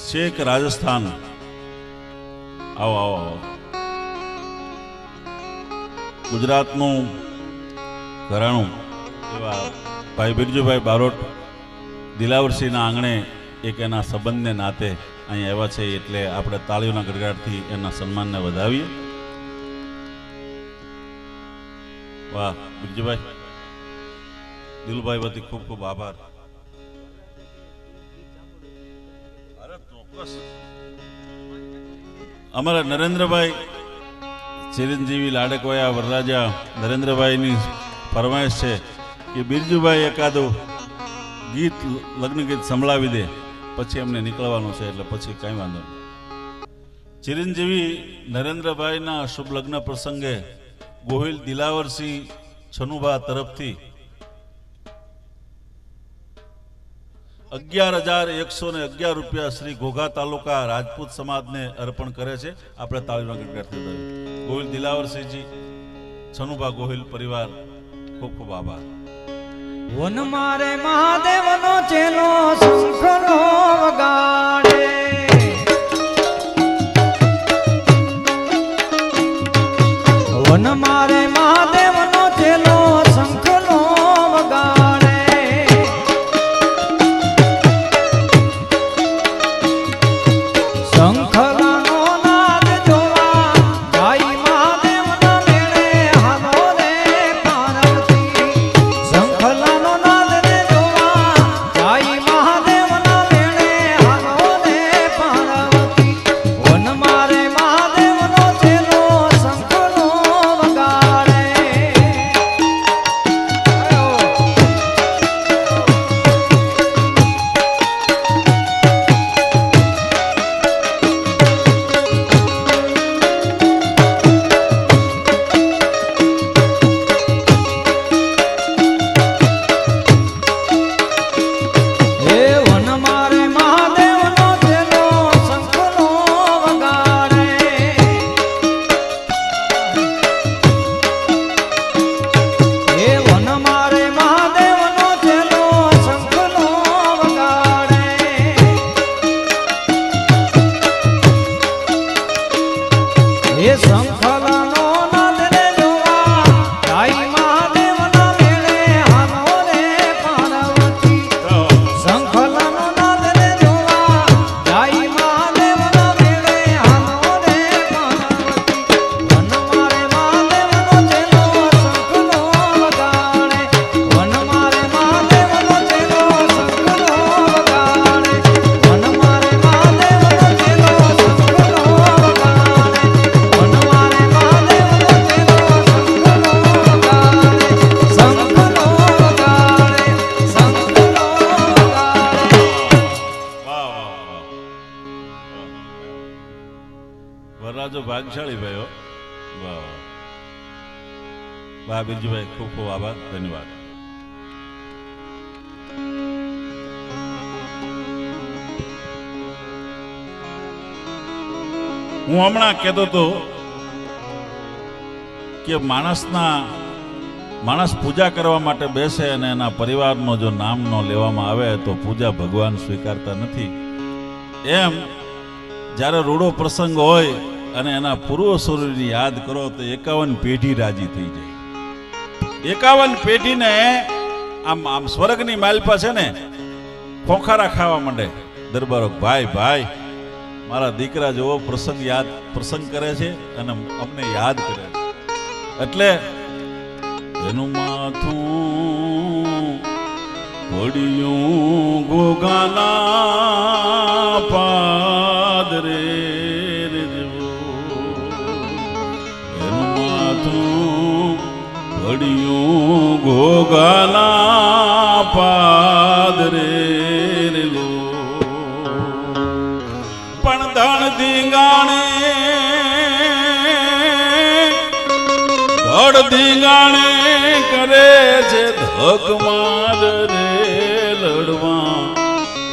છેક રાજસ્થાન આવો આવો આવો ગુજરાતનું ઘરાણું એવા ભાઈ બિરજુભાઈ બારોટ દિલાવરસિંહના આંગણે એક એના સંબંધને નાતે અહીંયા આવ્યા છે, એટલે આપણે તાળીઓના ગડગડાટથી એના સન્માનને વધાવીએ. વાહ બિરજુભાઈ, દિલુભાઈ વતી ખૂબ ખૂબ આભાર. અમારા નરેન્દ્રભાઈ ચિરંજીવી લાડકવાયા વરરાજા નરેન્દ્રભાઈની ફરમાઈશ છે કે બિરજુભાઈ એકાદું ગીત લગ્ન ગીત સંભળાવી દે, પછી એમને નીકળવાનું છે, એટલે પછી કાંઈ વાંધો નહીં. ચિરંજીવી નરેન્દ્રભાઈના શુભ લગ્ન પ્રસંગે ગોહિલ દિલાવરસિંહ છનુભા તરફથી 11,111 રૂપિયા શ્રી ઘોઘા તાલુકા રાજપૂત સમાજને અર્પણ કરે છે. આપણે તાળીના ગડગડાટથી વધાવીએ. ગોહિલ દિલાવરસિંહજી, છનુભા ગોહિલ પરિવાર, ખૂબ ખૂબ આભાર. વન મારે મહાદેવનો ચેલો શંખનો વગાડે, વન મારે મહાદેવનો ચેલો શંખનો વગાડે, શંખલાનો નાદ જોવા ગાય મહાદેવના મેળે હાલો રે પાર્વતી, શંખલાનો નાદ રે જોવા ગાય મહાદેવના મેળે હાલો રે પાર્વતી, વન મારે મહાદેવનો ચેલો શંખનો વગાડે. હે વન મારે મહાદેવનો ચેલો શંખનો વગાડે, હે વન મારે મહાદેવનો ચેલો શંખનો વગાડે, હે શંખલાનો નાદ રે જોવા ગાય મહાદેવના મેળે હાલો રે પાર્વતી, શંખલાનો નાદ રે જોવા ગાય મહાદેવના મેળે હાલો રે પાર્વતી, વન મારે મહાદેવનો ચેલો શંખનો વગાડે, વન મારે મહાદેવનો ચેલો શંખનો વગાડે, વન મારે મહાદેવનો ચેલો શંખનો વગાડે, વન મારે મહાદેવનો ચેલો શંખનો વગાડે, શંખનો વગાડે, શંખનો વગાડે. વાહ વાહ વાહ. વરરાજો ભાગશાળી ભાઈઓ. વાહ વાહ વાહ બિરજુભાઈ, ખૂબ ખૂબ આભાર, ધન્યવાદ. હું હમણાં કહેતો હતો કે માણસ પૂજા કરવા માટે બેસે અને એના પરિવારનો જો નામ ન લેવામાં આવે તો પૂજા ભગવાન સ્વીકારતા નથી. એમ જ્યારે રૂડો પ્રસંગ હોય અને એના પૂર્વસૂરીની યાદ કરો તો 51 પેઢી રાજી થઈ જાય. 51 પેઢીને આમ સ્વર્ગની માલપા છે ને ખોખારા ખાવા માંડે. દરબારો ભાઈ ભાઈ મારા દીકરા જેવો પ્રસંગ કરે છે અને અમને યાદ કરે છે. એટલે એનું માથું પડ્યું ગોગાના પાદરે રે દેવો, એનું માથું પડ્યું ગોગાના પાદરે રે લો, પણ ધણ ધીંગાણે ધડ ધીંગાણે કરે છે ધક માર રે લડવા,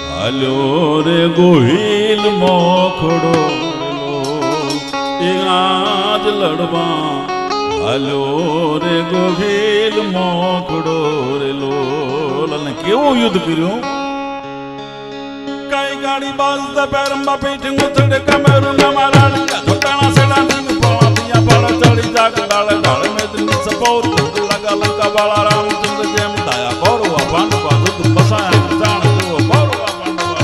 હાલ્યો રે ગોહિલ મોખડો એ આજ લડવા, હાલ્યો રે ગોહિલ મોખડો રે લો. કેવું યુદ્ધ કર્યું, કઈ ગાડી બાજ પેરંબા પીઠ ઉથડે કમેરું ના રાણી ઝોટાણા સેડા ની પાળિયા પાળ ચડી જાગ ડાળે ડાળે મેદની સપોર લગા લંકા વાળા રામચંદ્ર જેમ દયા કોરવા ભાંડવા દૂધ બસાયા જાણ જો કોરવા ભાંડવા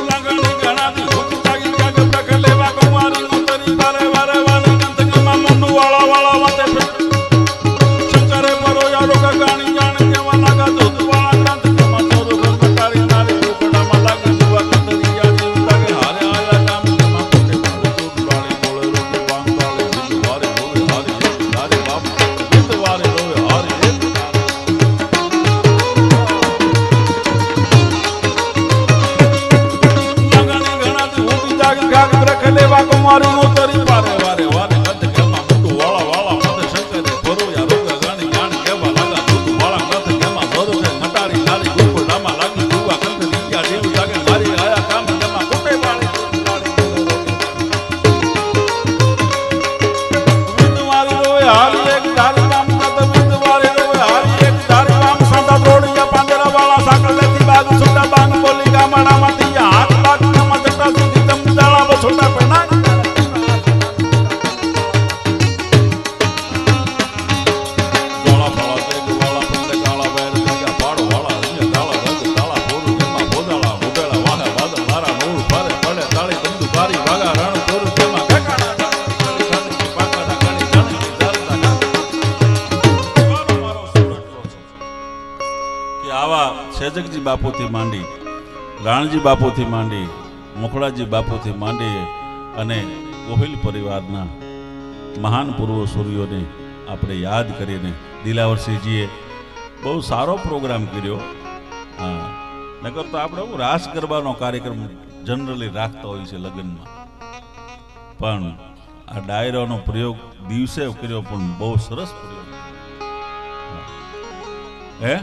લગણી ગણાતી હુક જાગી જાગ પ્રખ લેવા કુંવારી ઉતરી વારે વારે વારે ગંતકમાં મુંડુ વાળા વાળા વાતે શંકરે પરો યારો ગાણી જાણ કેવા લાગા દૂધ વાળા ગંતકમાં ચોરો ગંગટારી નારી રોકડામાં લાગી જુવા કંદરી યારી ઉતાગે હારે આયા કામ કેમાં કોટે દૂધ વાળી બોલે રોકે બાંગાળે દૂધ વારે રોવે હારી હારે બાપ દૂધ વારે રોવે હારી લગણી ગણાતી હુક જાગી જાગ પ્રખ લેવા કુંવારી ઉતરી વારે વારે વારે ગંતકમાં મુંડુ વાળા વાળા મત શંકરે પરો યારો ગાણી જાણ કેવા લાગા દૂધ વાળા ગંતકમાં ચોરો ગંગટારી નારી રોકડામાં લાગી જુવા કંદરી યારી ઉતાગે હારી આયા કામ કેમાં કોટે વાળી દૂધ વાળી વિંદવારી રોવે હારી એક ધારી કામ કત વિંદવારી રોવે હારી એક ધારી કામ સાંતા દોડિયા પાંજરા વાળા સાકળ લેતી બાજુ છોટા બાંગ બોલી ગામડામાંથી હાથ લાગ કમા જટા સુધી તમ દાળા બછોટા પેના ગોળા ફળા તે ગોળા પંડે કાળા વેર ગંગા પાડો વાળા રંગ કાળા રંગ તાળા પોરું કેમાં બોદાળા ઉડેલા વાહે વાદળ મારા નૂર ફરે પડે તાળી બંદુ બારી વાગા રણ તોરું કેમાં ઠેકાણા ગાણી પાકાના ગાણી જાણે ધારતા મારો સુરતનો છે કે આવા સેજકજી બાપુથી માંડી રાણજી બાપુથી માંડી મોખડાજી બાપુથી માંડી અને ગોહિલ પરિવારના મહાન પૂર્વસૂરીઓને આપણે યાદ કરીને દિલાવરસિંહજીએ બહુ સારો પ્રોગ્રામ કર્યો. હા, નકર તો આપણે રાસ ગરબાનો કાર્યક્રમ જનરલી રાખતા હોય છે લગ્નમાં, પણ આ ડાયરાનો પ્રયોગ દિવસે કર્યો પણ બહુ સરસ પ્રયોગ. હે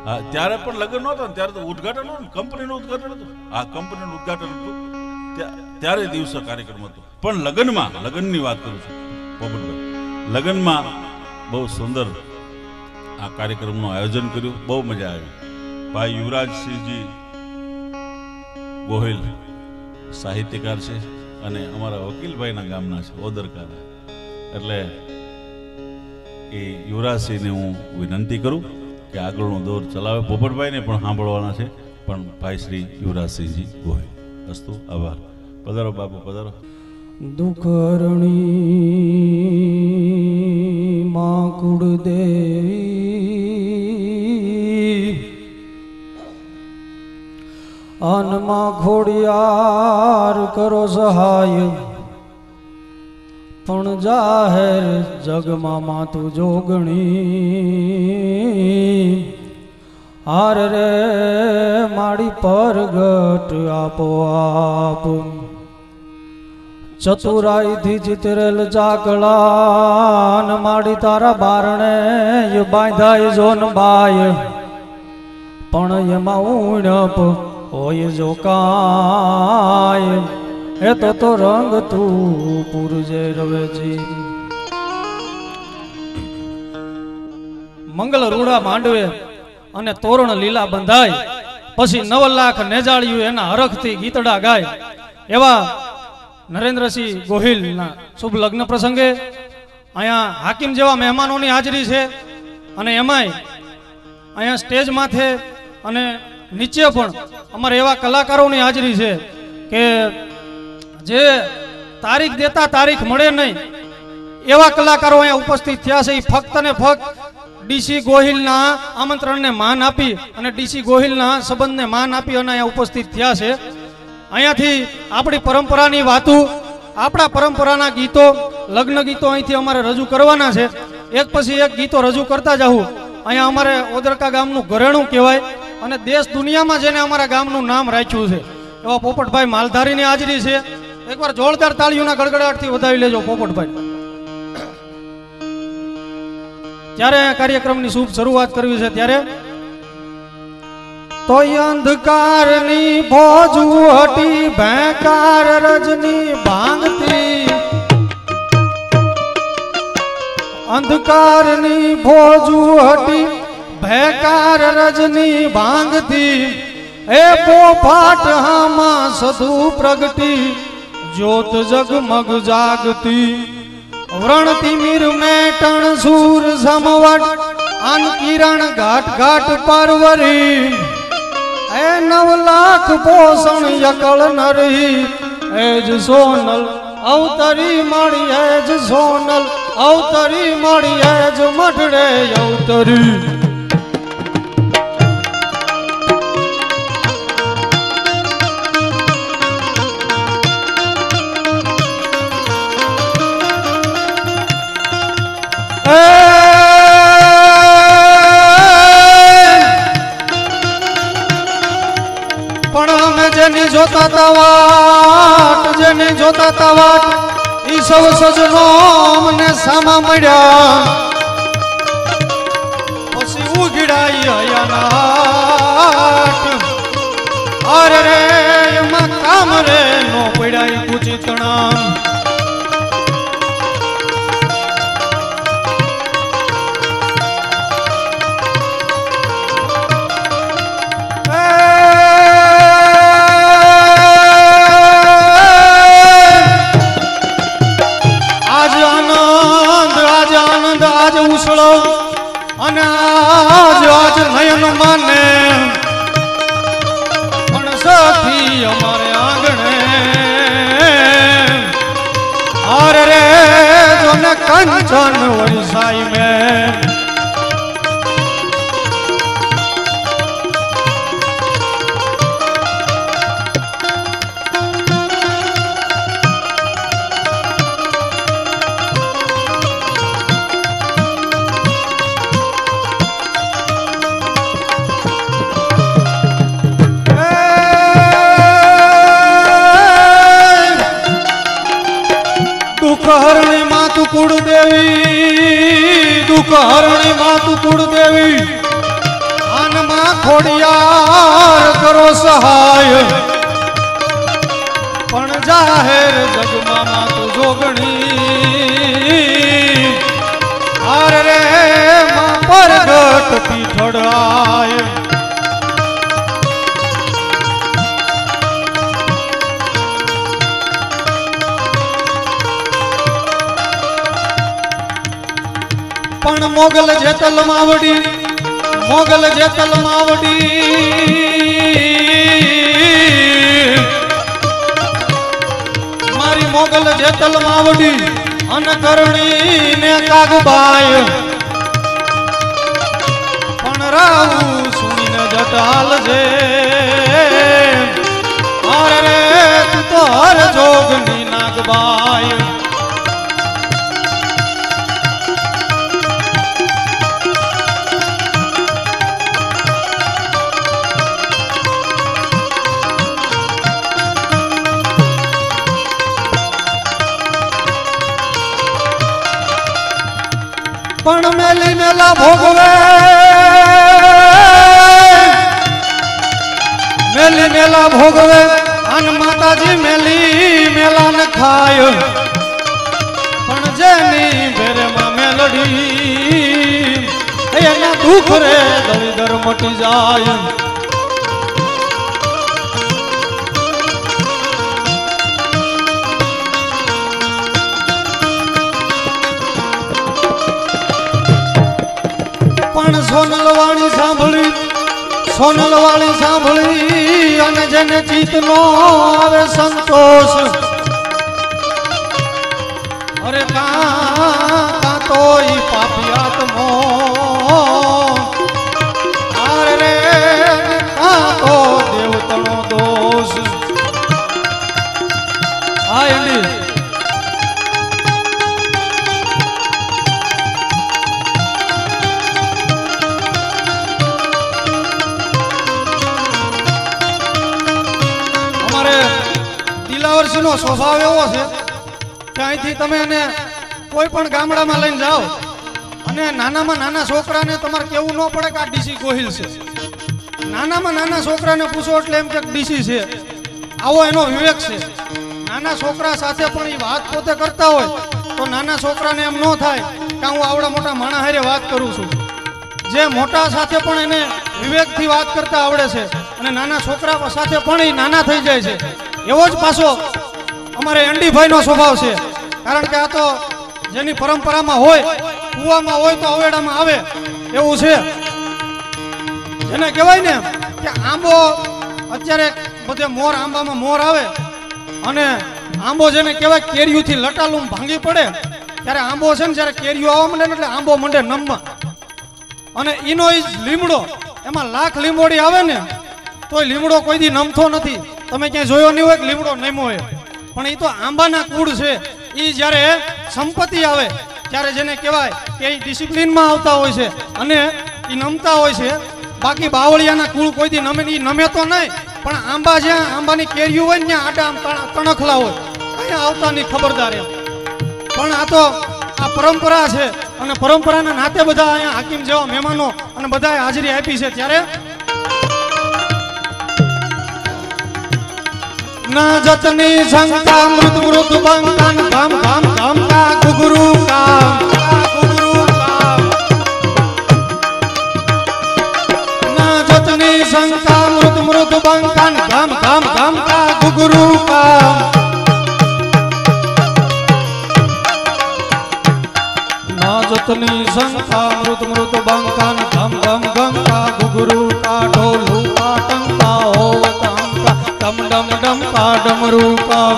હા, ત્યારે પણ લગ્ન નહોતો ને, ત્યારે તો ઉદઘાટન હતું ને, કંપનીનું ઉદઘાટન હતું. આ કંપનીનું ઉદઘાટન હતું ત્યારે દિવસે કાર્યક્રમ હતો. પણ લગ્નની વાત કરું છું પોપટભાઈ, લગ્નમાં બહુ સુંદર આ કાર્યક્રમનું આયોજન કર્યું, બહુ મજા આવી. ભાઈ યુવરાજસિંહજી ગોહિલ સાહિત્યકાર છે અને અમારા વકીલભાઈના ગામના છે, ઓદરકા. એટલે એ યુવરાજસિંહને હું વિનંતી કરું કે આગળનો દોર ચલાવે. પોપટભાઈને પણ સાંભળવાના છે, પણ ભાઈ શ્રી યુવરાજસિંહજી ગોહિલ. અસ્તુ, આભાર. પધારો બાપુ, પધારો. દુખરણી માં કુળદેવી અનમાં ખોડિયાર કરો સહાય, પણ જાહેર જગમાં માતું જોગણી હાર રે માડી પરગટ આપો આપ. ચતુરાઈથી જીતરેલ જાકળાન માડી તારા બારણે બાંધાય જોન બાય, પણ એમાં ઉણપ હોય જો કાય એ તો રંગ તું પૂરજે રવેજી. મંગલ રૂડા માંડવે અને તોરણ લીલા બંધાય, પછી 9 લાખ નેજાળિયું એના હરખથી ગીતડા ગાય. એવા નરેન્દ્રસિંહ ગોહિલના શુભ લગ્ન પ્રસંગે અહીંયા હાકીમ જેવા મહેમાનોની હાજરી છે, અને એમાંય અહીંયા સ્ટેજ માથે અને નીચે પણ અમારે એવા કલાકારોની હાજરી છે કે જે તારીખ દેતા તારીખ મળે નહીં એવા કલાકારો અહીંયા ઉપસ્થિત થયા છે. એ ફક્ત ને ફક્ત ડીસી ગોહિલના આમંત્રણને માન આપી અને ડીસી ગોહિલના સંબંધને માન આપી અને અહીંયા ઉપસ્થિત થયા છે. અહીંયાથી આપણી પરંપરાની વાતો, આપણા પરંપરાના ગીતો, લગ્ન ગીતો અહીંથી અમારે રજૂ કરવાના છે. એક પછી એક ગીતો રજૂ કરતા જાઉં. અહીંયા અમારે ઓદરકા ગામનું ઘરેણું કહેવાય અને દેશ દુનિયામાં જેને અમારા ગામનું નામ રાખ્યું છે એવા પોપટભાઈ માલધારીની હાજરી છે. એકવાર જોરદાર તાળીઓના ગડગડાટથી વધાવી લેજો પોપટભાઈ. ત્યારે કાર્યક્રમની શુભ શરૂઆત કરવી છે. ત્યારે તો અંધકારની ફોજુ હટી ભેંકાર રજની ભાંગતી, અંધકારની ભોજુ હટી ભયકાર રજની ભાંગતી એ પોફાટ હામાં સધુ પ્રગટી જ્યોત જગમગ જાગતી વ્રણતી મીર મેટણ સૂર સમવટ આન કિરણ ઘાટ ઘાટ પરવરી એ 9 લાખ પોષણ યકળ નરી એજ સોનલ અવતરી મળી એજ સોનલ અવતરી મળી એજ મઢડે અવતરી જેની જોતા તવાટ જેની જોતા તવાટ ઈ સૌ સજનો મને સામા મળ્યા પછી ઉગડાઈ હયાનાટ અરે રે એમાં કામ રે નો પડ્યા પૂછી તણા અને આજ નયન માને પણ સખી અમારે આંગણે અરે રે જોને કંચન વરસાઈ મેં હરણી માતુ કુળદેવી દુઃખ હરણી માતુ કુળદેવી આનમાં ખોડિયાર કરો સહાય પણ જાહેર જગમાં માતુ જોગણી અરે રે માં પરગટ પીઠડાય પણ મોગલ જેતલ માવડી મોગલ જેતલ માવડી મારી મોગલ જેતલ માવડી અનકરણી ને કાગબાય પણ રાવું સુણીને જટાલ છે અરે રે તું તો હર જોગની નાગબાય પણ મેલી મેલા ભોગવે મેલી મેલા ભોગવે અન માતાજી મેલી મેલા ને ખાય પણ જેની ભેરેમાં મેલડી એના દુઃખ રે દળીદર મટી જાય પણ સોનલવાણી સાંભળી અને જેને ચિત્તનો આવે સંતોષ અરે કા તો ઈ પાપી આત્મો અરે રે કા તો દેવતનો દોષ આ એની નો સ્વભાવ એવો છે કે અહીંથી તમે એને કોઈ પણ ગામડામાં લઈને જાઓ અને નાનામાં નાના છોકરાને તમારે કેવું ન પડે કે આ ડીસી ગોહિલ છે નાનામાં નાના છોકરાને પૂછો એટલે એમ કે ડીસી છે આવો એનો વિવેક છે નાના છોકરા સાથે પણ એ વાત પોતે કરતા હોય તો નાના છોકરાને એમ ન થાય કે હું આવડા મોટા માણા હારે વાત કરું છું. જે મોટા સાથે પણ એને વિવેકથી વાત કરતા આવડે છે અને નાના છોકરા સાથે પણ એ નાના થઈ જાય છે. એવો જ પાછો અમારે એનડીભાઈનો સ્વભાવ છે. કારણ કે આ તો જેની પરંપરામાં હોય, કૂવામાં હોય તો અવેડામાં આવે એવું છે. જેને કહેવાય ને કે આંબો અત્યારે બધે મોર, આંબામાં મોર આવે અને આંબો જેને કહેવાય કેરીઓથી લટાલું ભાંગી પડે ત્યારે આંબો છે ને જ્યારે કેરીઓ આવવા માંડે ને એટલે આંબો મંડે નમવા. અને ઈનો ઈ લીમડો, એમાં લાખ લીંબોડી આવે ને તોય લીમડો કોઈ દી નમતો નથી. તમે ક્યાંય જોયો નહીં હોય કે લીમડો નમ્યો હોય, પણ એ તો આંબાના કુળ છે. એ જ્યારે સંપત્તિ આવે ત્યારે જેને કહેવાય કે એ ડિસિપ્લિનમાં આવતા હોય છે અને એ નમતા હોય છે. બાકી બાવળિયાના કુળ કોઈ દી નમે, એ નમે તો નહીં, પણ આંબા જ્યાં આંબાની કેરીઓ હોય ને ત્યાં આડા તણખલા હોય, અહીંયા આવતા નહીં, ખબરદાર એમ. પણ આ તો આ પરંપરા છે અને પરંપરાના નાતે બધા અહીંયા હાકીમ જેવા મહેમાનો અને બધાએ હાજરી આપી છે. ત્યારે ના જતની શંકા મૃત મૃત બંકાન કામ કામ કામ કા ગુગુરુ કામ ગુગુરુ કામ. ના જતની શંકા મૃત મૃત બંકાન કામ કામ કામ કા ગુગુરુ કામ. ના જતની શંકા મૃત મૃત બંકાન ગમ ગમ ગમ કા ગુગુરુ કા ઢોલુ કા ટંકા હોવત અંકા ડમ ડમ ડમ કા ડમરુ કા.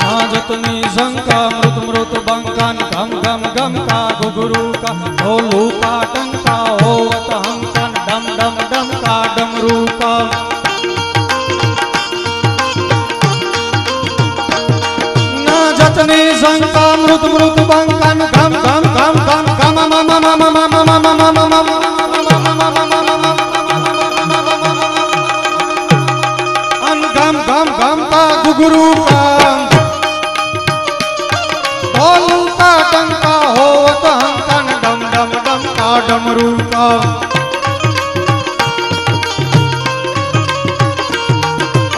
ના જતની શંકા મૃત મૃત બંકાન ગમ ગમ ગમ કા ગુગુરુ કા ઢોલુ કા ટંકા હોવત અંકા ડમ ડમ ડમ કા ડમરુ કા. જતની શંકા મૃત મૃત બંકાન ગમ ગમ ગમ ગમ ગમ મમ મમ મમ અન ગમ ગમ ગમ કા ગુગુરુ કામ ઢોલુ કા ટંકા હોવત હંકાન ડમ ડમ ડમ કા ડમરુ કામ.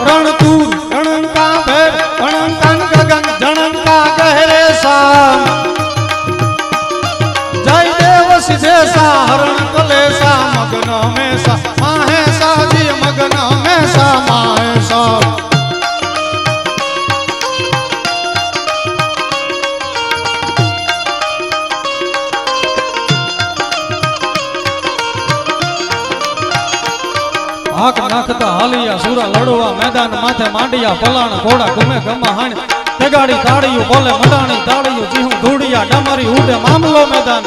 રણતુર રણકા ભેર રણકાન ગગન જણકા ગહેરે સામ જય દેવ સિધેસા હરણ કલેસા મગન મેસા માહેસા જી મગન મેસા માહેસા. હાક નાખતા હાલિયા સુરા લડવા મેદાન માથે માંડિયા પલાણ ઘોડા ગમે ગમા હાણ તેગાડી તાળીયું બોલે મડાણી તાળીયું જીહું ધૂળિયા ડમરી ઉડે મામલો મેદાન.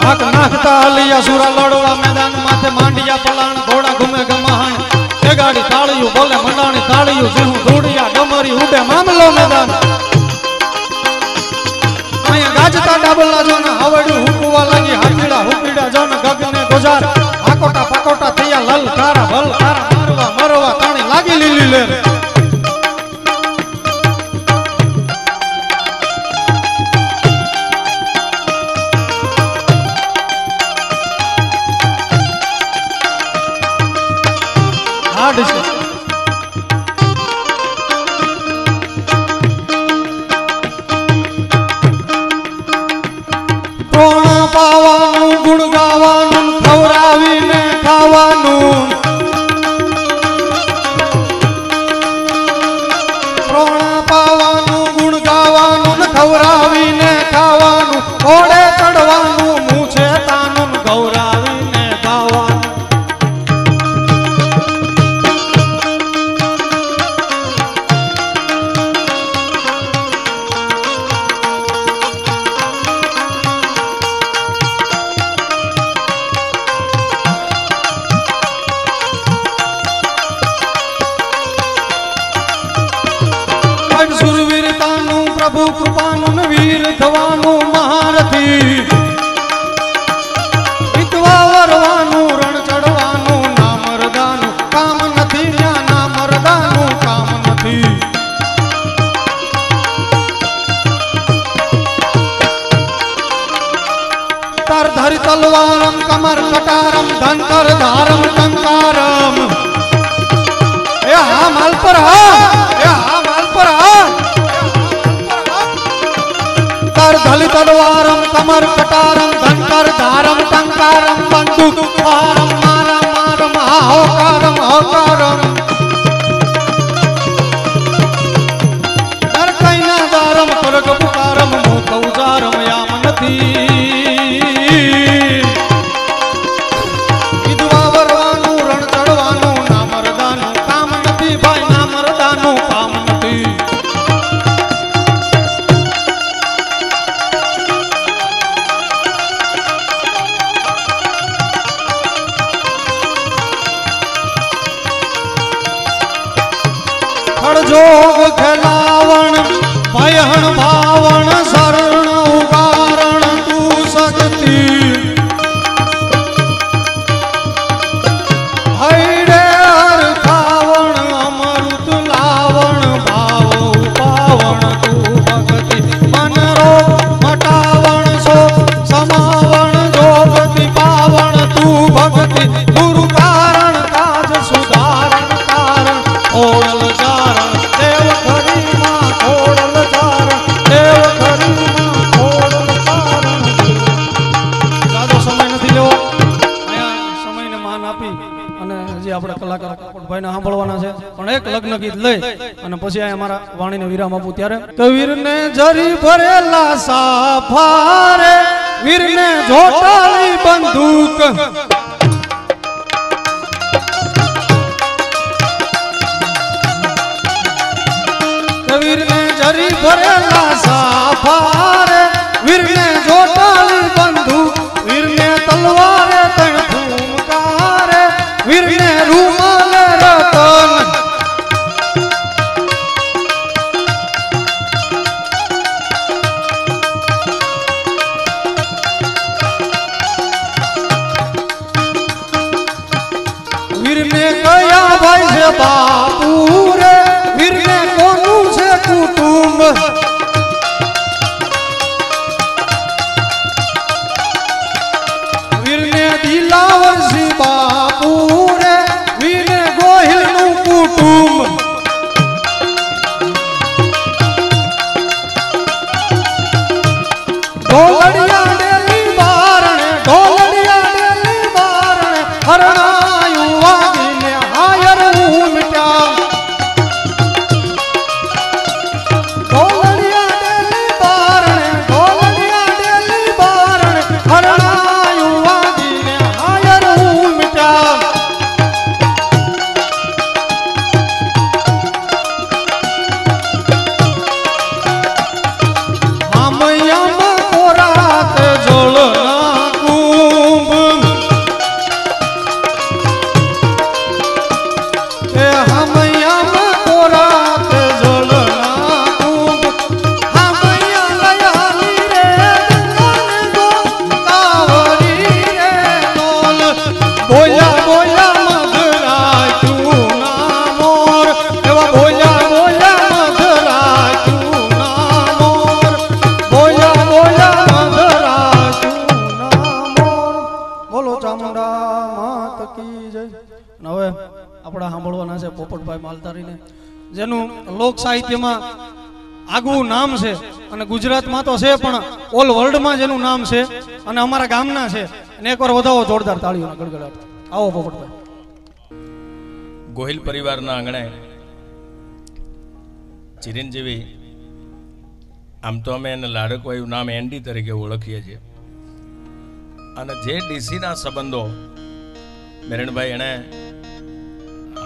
હાક નાખતા હાલિયા સુરા લડવા મેદાન માથે માંડિયા પલાણ ઘોડા ગમે ગમા હાણ તેગાડી તાળીયું બોલે મડાણી તાળીયું જીહું ધૂળિયા ડમરી ઉડે મામલો મેદાન. અહીંયા ગાજતા ડાબલા જોને આવડ્યું હુકવા લાગી હાથીડા હુકીડા જોને ગગને ગોજાર આકોટા પાકોટા થયા લલકારા ભલકારા મારવા મરવા તાણી લાગી લીલી લેર. હાડ છે પાવાનું ગુણ ગાવાનું ખવરાવીને ખાવાનું પ્રોણા પાવાનું ગુણ ગાવાનું ખવરાવીને ખાવાનું ઘોડે ચડવાનું મૂછે તાનું ગૌરાવીને ગાવાનું. સુરવીરતાનું પ્રભુ કૃપાનું વીર થવાનું મહારથી વિધવા વરવાનું રણ ચડવાનું ના મરદાનું કામ નથી ત્યાં ના મરદાનું કામ નથી. તાર ધરી તલવારમ કમર કટારમ ધનકર ધારમ ટંકારમ એ હામ પર હાથ, એ હા માલ પર હાથ. કર ધલી તલવારમ કમર કટારમ ધનકર ધારમ ટંકારમ બંદૂક પારમ મારમ મારમ હોકારમ હોકારમ. ડર કઈ ના દારમ કરગ પુકારમ મોક ઉજારમ યામ નથી. વિધવા વરવાનું રણ ચડવાનું ના મરદાનું કામ નથી ભાઈ, ના મરદાનું કામ નથી. જોગ ખેલાવણ ભયહણ ભાવણ શરણ ઉગારણ તું સજતી. હૈડે હર ખાવણ અમૃત લાવણ ભાવ પાવણ તું ભગતિ. મન રોગ મટાવણ સો સમાવણ જોગતિ પાવણ તું ભગતિ. ગુરુ કારણ કાજ સુધારણ કારણ ઓળલ ચારણ દેવ ખરી માં ખોડલ ચારણ દેવ ખરી માં ખોડલ ચારણ. જાજો સમય નથી લેવો, અહીંયા સમયને માન આપી અને હજી આપણે કલાકાર પોપટભાઈને સાંભળવાના છે. પણ એક લગ્ન ગીત લઈ અને પછી અહીંયા મારા વાણીને વિરામ આપું ત્યારે કવીરને જરી ભરેલા સાફારે વીરને જોટાળી બંદૂક. વીરને જરી ભરેલા સાફારે વીરને જોટાળી બંદૂક. વીરને તલવારે તણ ફૂમકારે વીરને રૂમાલે રતન. વીરને કયા ભાઈ છે બાપુ રે, વીરને કોનું છે કુટુંબ. વીરને દિલાવરસી બાપુ રે, વીરને ગોહિલનું કુટુંબ. ઢોલડિયા ડેલી બારણે ઢોલડિયા ડેલી બારણે હરણાયું વાગીને હાયર ઉમટ્યા. ઢોલડિયા ડેલી બારણે ઢોલડિયા ડેલી બારણે હરણાયું વાગીને હાયર ઉમટ્યા. આમયામાં કોરાત જળના કુંભ. એ આમયામાં કોરાત જળના કુંભ. આમયા લયાલી રે ગંગાને ગોતાવરી રે ડોલ. બોલ્યા બોલ્યા મધરાય તું ના મોર. એવા બોલ્યા બોલ્યા મધરાય તું ના મોર. બોલ્યા બોલ્યા મધરાય તું ના મોર. બોલો ચામુંડા માત કી જય. અને હવે આપણા સાંભળવાના છે પોપટભાઈ માલધારીને, જેનું લોક સાહિત્યમાં આગવું નામ છે અને ગુજરાતમાં તો છે પણ ઓલ વર્લ્ડમાં જેનું નામ છે અને અમારા ગામના છે. અને એકવાર વધાવો જોરદાર તાળીઓના ગડગડાટ. આવો પોપટભાઈ. ગોહિલ પરિવારના આંગણે ચિરંજીવી, આમ તો અમે એને લાડકવાયું નામ એન્ડી તરીકે ઓળખીએ છીએ. અને જે ડીસીના સંબંધો મેરણભાઈ એણે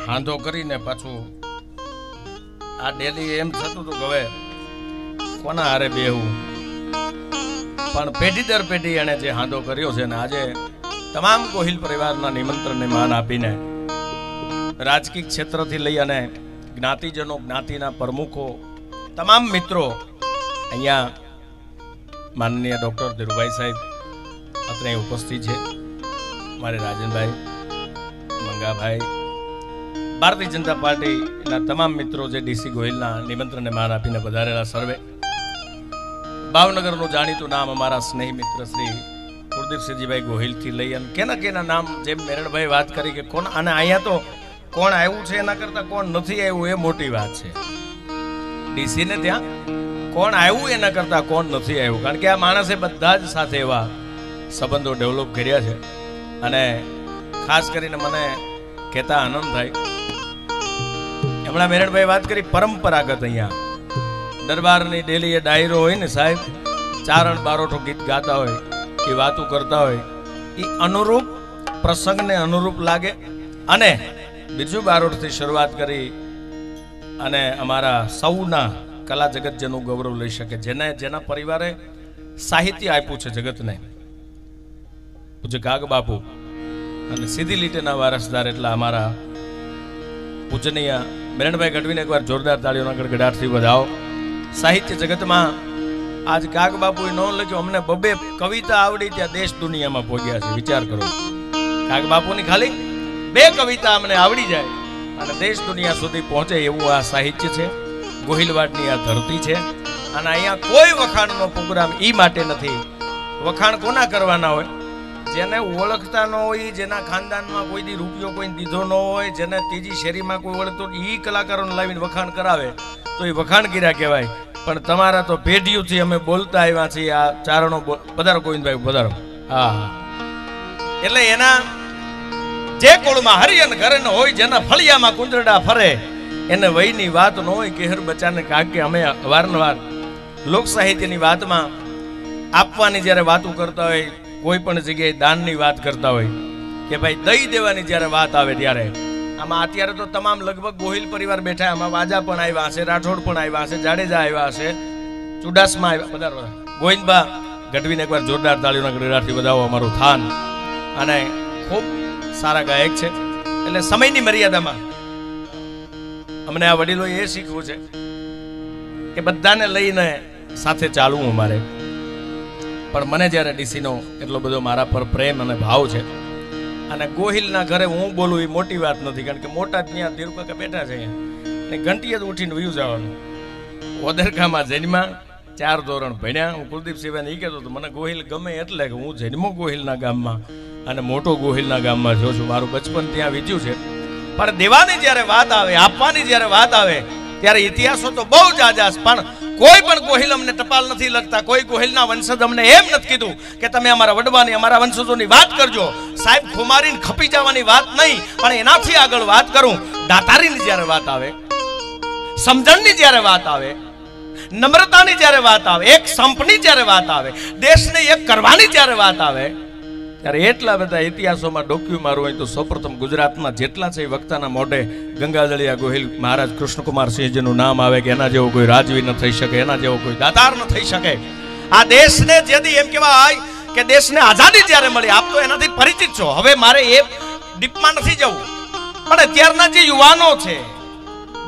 હાંધો કરીને પાછું આ ડેલી એમ થતું હતું કે હવે કોના હારે બેહવું, પણ પેઢી દર પેઢી એણે જે હાંધો કર્યો છે ને આજે તમામ ગોહિલ પરિવારના નિમંત્રણને માન આપીને રાજકીય ક્ષેત્રથી લઈ અને જ્ઞાતિજનો, જ્ઞાતિના પ્રમુખો, તમામ મિત્રો અહીંયા માનનીય ડૉક્ટર ધીરુભાઈ સાહેબ અત્રે ઉપસ્થિત છે. મારે રાજનભાઈ, મંગાભાઈ, ભારતીય જનતા પાર્ટીના તમામ મિત્રો જે ડીસી ગોહિલના નિમંત્રણને માન આપીને પધારેલા સર્વે. ભાવનગરનું જાણીતું નામ અમારા સ્નેહી મિત્ર શ્રી કુલદીપસિંહજીભાઈ ગોહિલથી લઈ અને કેના નામ જેમ મેરણભાઈ વાત કરી કે કોણ, અને અહીંયા તો કોણ આવ્યું છે એના કરતા કોણ નથી આવ્યું એ મોટી વાત છે. ડીસી ને ત્યાં કોણ આવ્યું એના કરતા કોણ નથી આવ્યું, કારણ કે આ માણસે બધા જ સાથે એવા સંબંધો ડેવલપ કર્યા છે. અને ખાસ કરીને મને કહેતા આનંદ થાય, હમણાં મેરણભાઈ વાત કરી પરંપરાગત અહીંયા દરબારની ડેલી એ ડાયરો હોય ને સાહેબ, ચારણ બારોઠો ગીત ગાતા હોય, એ વાતો કરતા હોય, એ અનુરૂપ પ્રસંગને અનુરૂપ લાગે. અને બીજું બારોઠથી શરૂઆત કરી અને અમારા સૌના કલા જગત જેનું ગૌરવ લઈ શકે, જેના પરિવારે સાહિત્ય આપ્યું છે જગતને, પૂજ્ય કાગ બાપુ અને સીધી લીટીના વારસદાર એટલા અમારા પૂજનીય મેરણભાઈ ગઢવીને એકવાર જોરદાર તાળીઓના ગડગડાટથી વધાવો. સાહિત્ય જગતમાં આજ કાગ બાપુએ ન લખ્યું, અમને બબે કવિતા આવડી ત્યાં દેશ દુનિયામાં પહોંચ્યા છે. વિચાર કરો, કાગ બાપુની ખાલી 2 કવિતા અમને આવડી જાય અને દેશ દુનિયા સુધી પહોંચે એવું આ સાહિત્ય છે. ગોહિલવાડની આ ધરતી છે. અને અહીંયા કોઈ વખાણનો પ્રોગ્રામ ઈ માટે નથી. વખાણ કોના કરવાના હોય? જેને ઓળખતા ન હોય, જેના ખાનદાનમાં કોઈ દી રૂપિયો કોઈ દીધો ન હોય, જેને ત્રીજી શેરીમાં કોઈ ઓળખતો, ઈ કલાકારોને લાવીને વખાણ કરાવે તો એ વખાણ કર્યા કહેવાય. પણ તમારા તો પેઢીઓથી અમે બોલતા આવ્યા છીએ. આ ચારણો પધારો ગોવિંદભાઈ, પધારો. હા, એટલે એના જે કુળમાં હરિયન ઘરે ન હોય, જેના ફળિયામાં કુંદરડા ફરે, એને વયની વાત ન હોય. કેહર બચાને કાકે અમે વારંવાર લોક સાહિત્યની વાતમાં આપવાની જ્યારે વાતો કરતા હોય, કોઈ પણ જગ્યાએ દાનની વાત કરતા હોય કે ભાઈ દઈ દેવાની જ્યારે વાત આવે ત્યારે આમાં અત્યારે તો તમામ લગભગ ગોહિલ પરિવાર બેઠા, આમાં વાજા પણ આવ્યા હશે, રાઠોડ પણ આવ્યા હશે, જાડેજા આવ્યા હશે, ચુડાસમા આવ્યા, બધા ગોવિંદબા ગઢવીને એકવાર જોરદાર તાળીઓના ગડગડાટથી વધાવો. અમારું થાન અને ખૂબ સારા ગાયક છે. એટલે સમયની મર્યાદામાં અમને આ વડીલો એ શીખવું છે કે બધાને લઈને સાથે ચાલવું અમારે. પણ મને જ્યારે ડીસીનો એટલો બધો મારા પર પ્રેમ અને ભાવ છે, અને ગોહિલના ઘરે હું બોલું એ મોટી વાત નથી, કારણ કે મોટા જ ત્યાં ધીરુકાકા બેઠા છે અહીંયા, ને ઘંટીએ જ ઉઠીને વયું જવાનું. ઓદરકામાં જન્મા, 4 ધોરણ ભણ્યા. હું કુલદીપ સિવાને એ કહેતો હતો, મને ગોહિલ ગમે એટલે કે હું જન્મો ગોહિલના ગામમાં અને મોટો ગોહિલના ગામમાં જો છું. મારું બચપન ત્યાં વીત્યું છે. પણ દેવાની જ્યારે વાત આવે, આપવાની જ્યારે વાત આવે, ત્યારે ઇતિહાસો તો બહુ જાજા, પણ કોઈ પણ ગોહિલ અમને ટપાલ નથી લખતા. કોઈ ગોહિલના વંશજ અમને એમ નથી કીધું કે તમે અમારા વડવાની, અમારા વંશજોની વાત કરજો. સાહેબ, ખુમારીને ખપી જવાની વાત નહીં, પણ એનાથી આગળ વાત કરું. દાતારીની જ્યારે વાત આવે, સમજણની જ્યારે વાત આવે, નમ્રતાની જ્યારે વાત આવે, એક સંપની જ્યારે વાત આવે, દેશને એક કરવાની જ્યારે વાત આવે, ત્યારે એટલા બધા ઇતિહાસોમાં ડોક્યું મારું હોય તો સૌપ્રથમ ગુજરાતના જેટલા છે વક્તાના મોઢે ગંગાજળિયા ગોહિલ મહારાજ કૃષ્ણકુમાર સિંહજીનું નામ આવે કે એના જેવો કોઈ રાજવી ન થઈ શકે, એના જેવો કોઈ દાતાર ન થઈ શકે. આ દેશને જેથી એમ કહેવાય કે દેશને આઝાદી જ્યારે મળી, આપ તો એનાથી પરિચિત છો. હવે મારે એ ડીપમાં નથી જવું, પણ અત્યારના જે યુવાનો છે,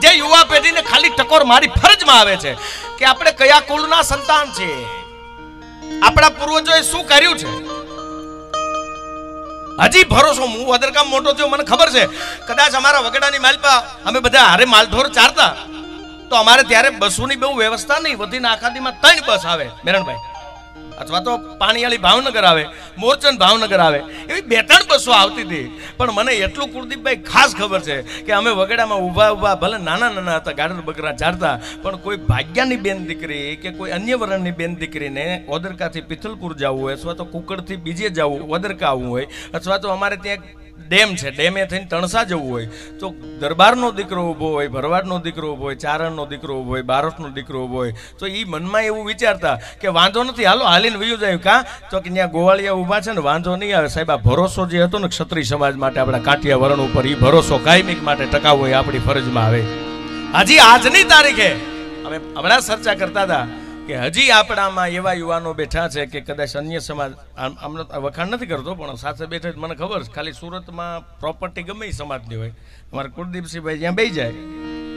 જે યુવા પેઢીને ખાલી ટકોર મારી ફરજમાં આવે છે કે આપણે કયા કુળના સંતાન છીએ, આપણા પૂર્વજોએ શું કર્યું છે. હજી ભરોસો, હું વદરકામ મોટો થયો, મને ખબર છે કદાચ અમારા વગડાની માલપા અમે બધા હારે માલઢોર ચારતા તો અમારે ત્યારે બસોની બહુ વ્યવસ્થા નહીં, વધીને આખાદીમાં 3 બસ આવે મેરણભાઈ, અથવા તો પાણીવાળી ભાવનગર આવે, મોરચંદ ભાવનગર આવે, એવી 2-3 બસો આવતી હતી. પણ મને એટલું કુલદીપભાઈ ખાસ ખબર છે કે અમે વગડામાં ઊભા ભલે નાના હતા, ગાડર બકરા ચારતા, પણ કોઈ ભાગ્યાની બેન દીકરી કે કોઈ અન્ય વર્ણની બેન દીકરીને ઓદરકાથી પિથલપુર જવું હોય, અથવા તો કુકડથી બીજે જવું, ઓદરકા આવવું હોય, અથવા તો અમારે ત્યાં ડેમ છે, ડેમે થઈને તણસા જવું હોય, તો દરબારનો દીકરો ઊભો હોય, ભરવાડનો દીકરો ઊભો હોય, ચારણનો દીકરો ઊભો હોય, બારોટનો દીકરો ઊભો હોય, તો એ મનમાં એવું વિચારતા કે વાંધો નથી, હાલો હાલીને વયું જાય. કાં તો કે ત્યાં ગોવાળિયા ઊભા છે ને, વાંધો નહીં આવે. સાહેબ, આ ભરોસો જે હતો ને ક્ષત્રિય સમાજ માટે, આપણા કાંઠિયા વરણ ઉપર, એ ભરોસો કાયમિક માટે ટકાવવો એ આપણી ફરજમાં આવે. હજી આજની તારીખે અમે હમણાં ચર્ચા કરતા હતા કે હજી આપણામાં એવા યુવાનો બેઠા છે કે કદાચ અન્ય સમાજ, આમને વખાણ નથી કરતો, પણ સાથે બેઠા મને ખબર છે, ખાલી સુરતમાં પ્રોપર્ટી ગમે એ સમાજની હોય, અમારે કુલદીપસિંહભાઈ જ્યાં બેસી જાય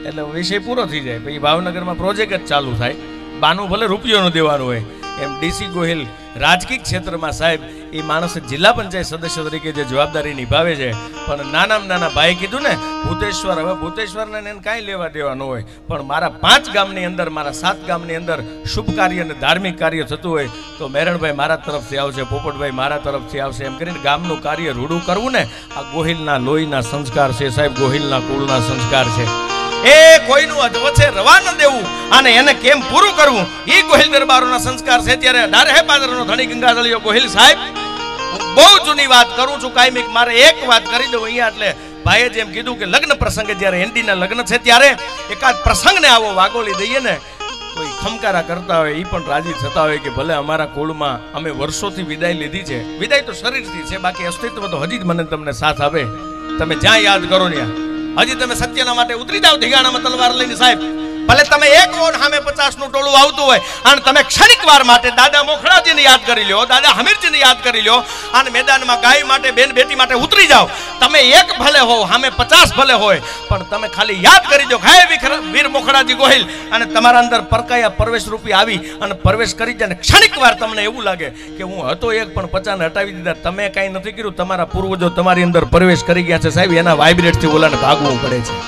એટલે વિષય પૂરો થઈ જાય. પછી ભાવનગરમાં પ્રોજેક્ટ જ ચાલુ થાય, બાનું ભલે રૂપિયો ન દેવાનું હોય, એમ ડીસી ગોહિલ રાજકીય ક્ષેત્રમાં સાહેબ એ માણસ જિલ્લા પંચાયત સદસ્ય તરીકે જે જવાબદારી નિભાવે છે, પણ નાનામાં નાના ભાઈ કીધું ને ભૂતેશ્વર, હવે ભૂતેશ્વરને એને કાંઈ લેવા દેવા ન હોય, પણ મારા 5 ગામની અંદર, મારા 7 ગામની અંદર શુભ કાર્ય અને ધાર્મિક કાર્ય થતું હોય તો મેરણભાઈ મારા તરફથી આવશે, પોપટભાઈ મારા તરફથી આવશે, એમ કરીને ગામનું કાર્ય રૂડું કરવું ને આ ગોહિલના લોહીના સંસ્કાર છે સાહેબ, ગોહિલના કુળના સંસ્કાર છે. એ કોઈનું અધવચ્ચે રવા ન દેવું અને એને કેમ પૂરું કરવું એ ગોહિલ દરબારોના સંસ્કાર છે. ત્યારે 18 પાદરનો ધણી ગંગાધળિયો ગોહિલ સાહેબ, હું બહુ જૂની વાત કરું છું, કાયમિક મારે એક વાત કરી દઉં અહીંયા. એટલે ભાઈએ જેમ કીધું કે લગ્ન પ્રસંગે જ્યારે એનડીના લગ્ન છે ત્યારે એકાદ પ્રસંગને આવો વાગોળી દઈએ ને તો એ ખમકારા કરતા હોય, એ પણ રાજી થતા હોય કે ભલે અમારા કુળમાં અમે વર્ષોથી વિદાય લીધી છે, વિદાય તો શરીરથી છે, બાકી અસ્તિત્વ તો હજી જ મને તમને સાથ આપે. તમે જ્યાં યાદ કરો ત્યાં હજી તમે સત્યના માટે ઉતરી જાઓ ઢીગાણામાં તલવાર લઈને સાહેબ, ભલે તમે એક ઓન સામે 50 નું ટોળું આવતું હોય અને તમે ક્ષણિક વાર માટે દાદા મોખડાજીને યાદ કરી લ્યો, દાદા હમીરજીને યાદ કરી લ્યો અને મેદાનમાં ગાય માટે, બેન બેટી માટે ઉતરી જાઓ. તમે એક ભલે હો, સામે 50 ભલે હોય, પણ તમે ખાલી યાદ કરી દો હે વીર મોખડાજી ગોહિલ, અને તમારા અંદર પરકાયા પ્રવેશ રૂપી આવી અને પ્રવેશ કરી જાય. ક્ષણિક વાર તમને એવું લાગે કે હું હતો એક પણ 50 ને હટાવી દીધા, તમે કાંઈ નથી કર્યું, તમારા પૂર્વજો તમારી અંદર પ્રવેશ કરી ગયા છે સાહેબ, એના વાઇબ્રેટથી ઓલાને ભાગવું પડે છે.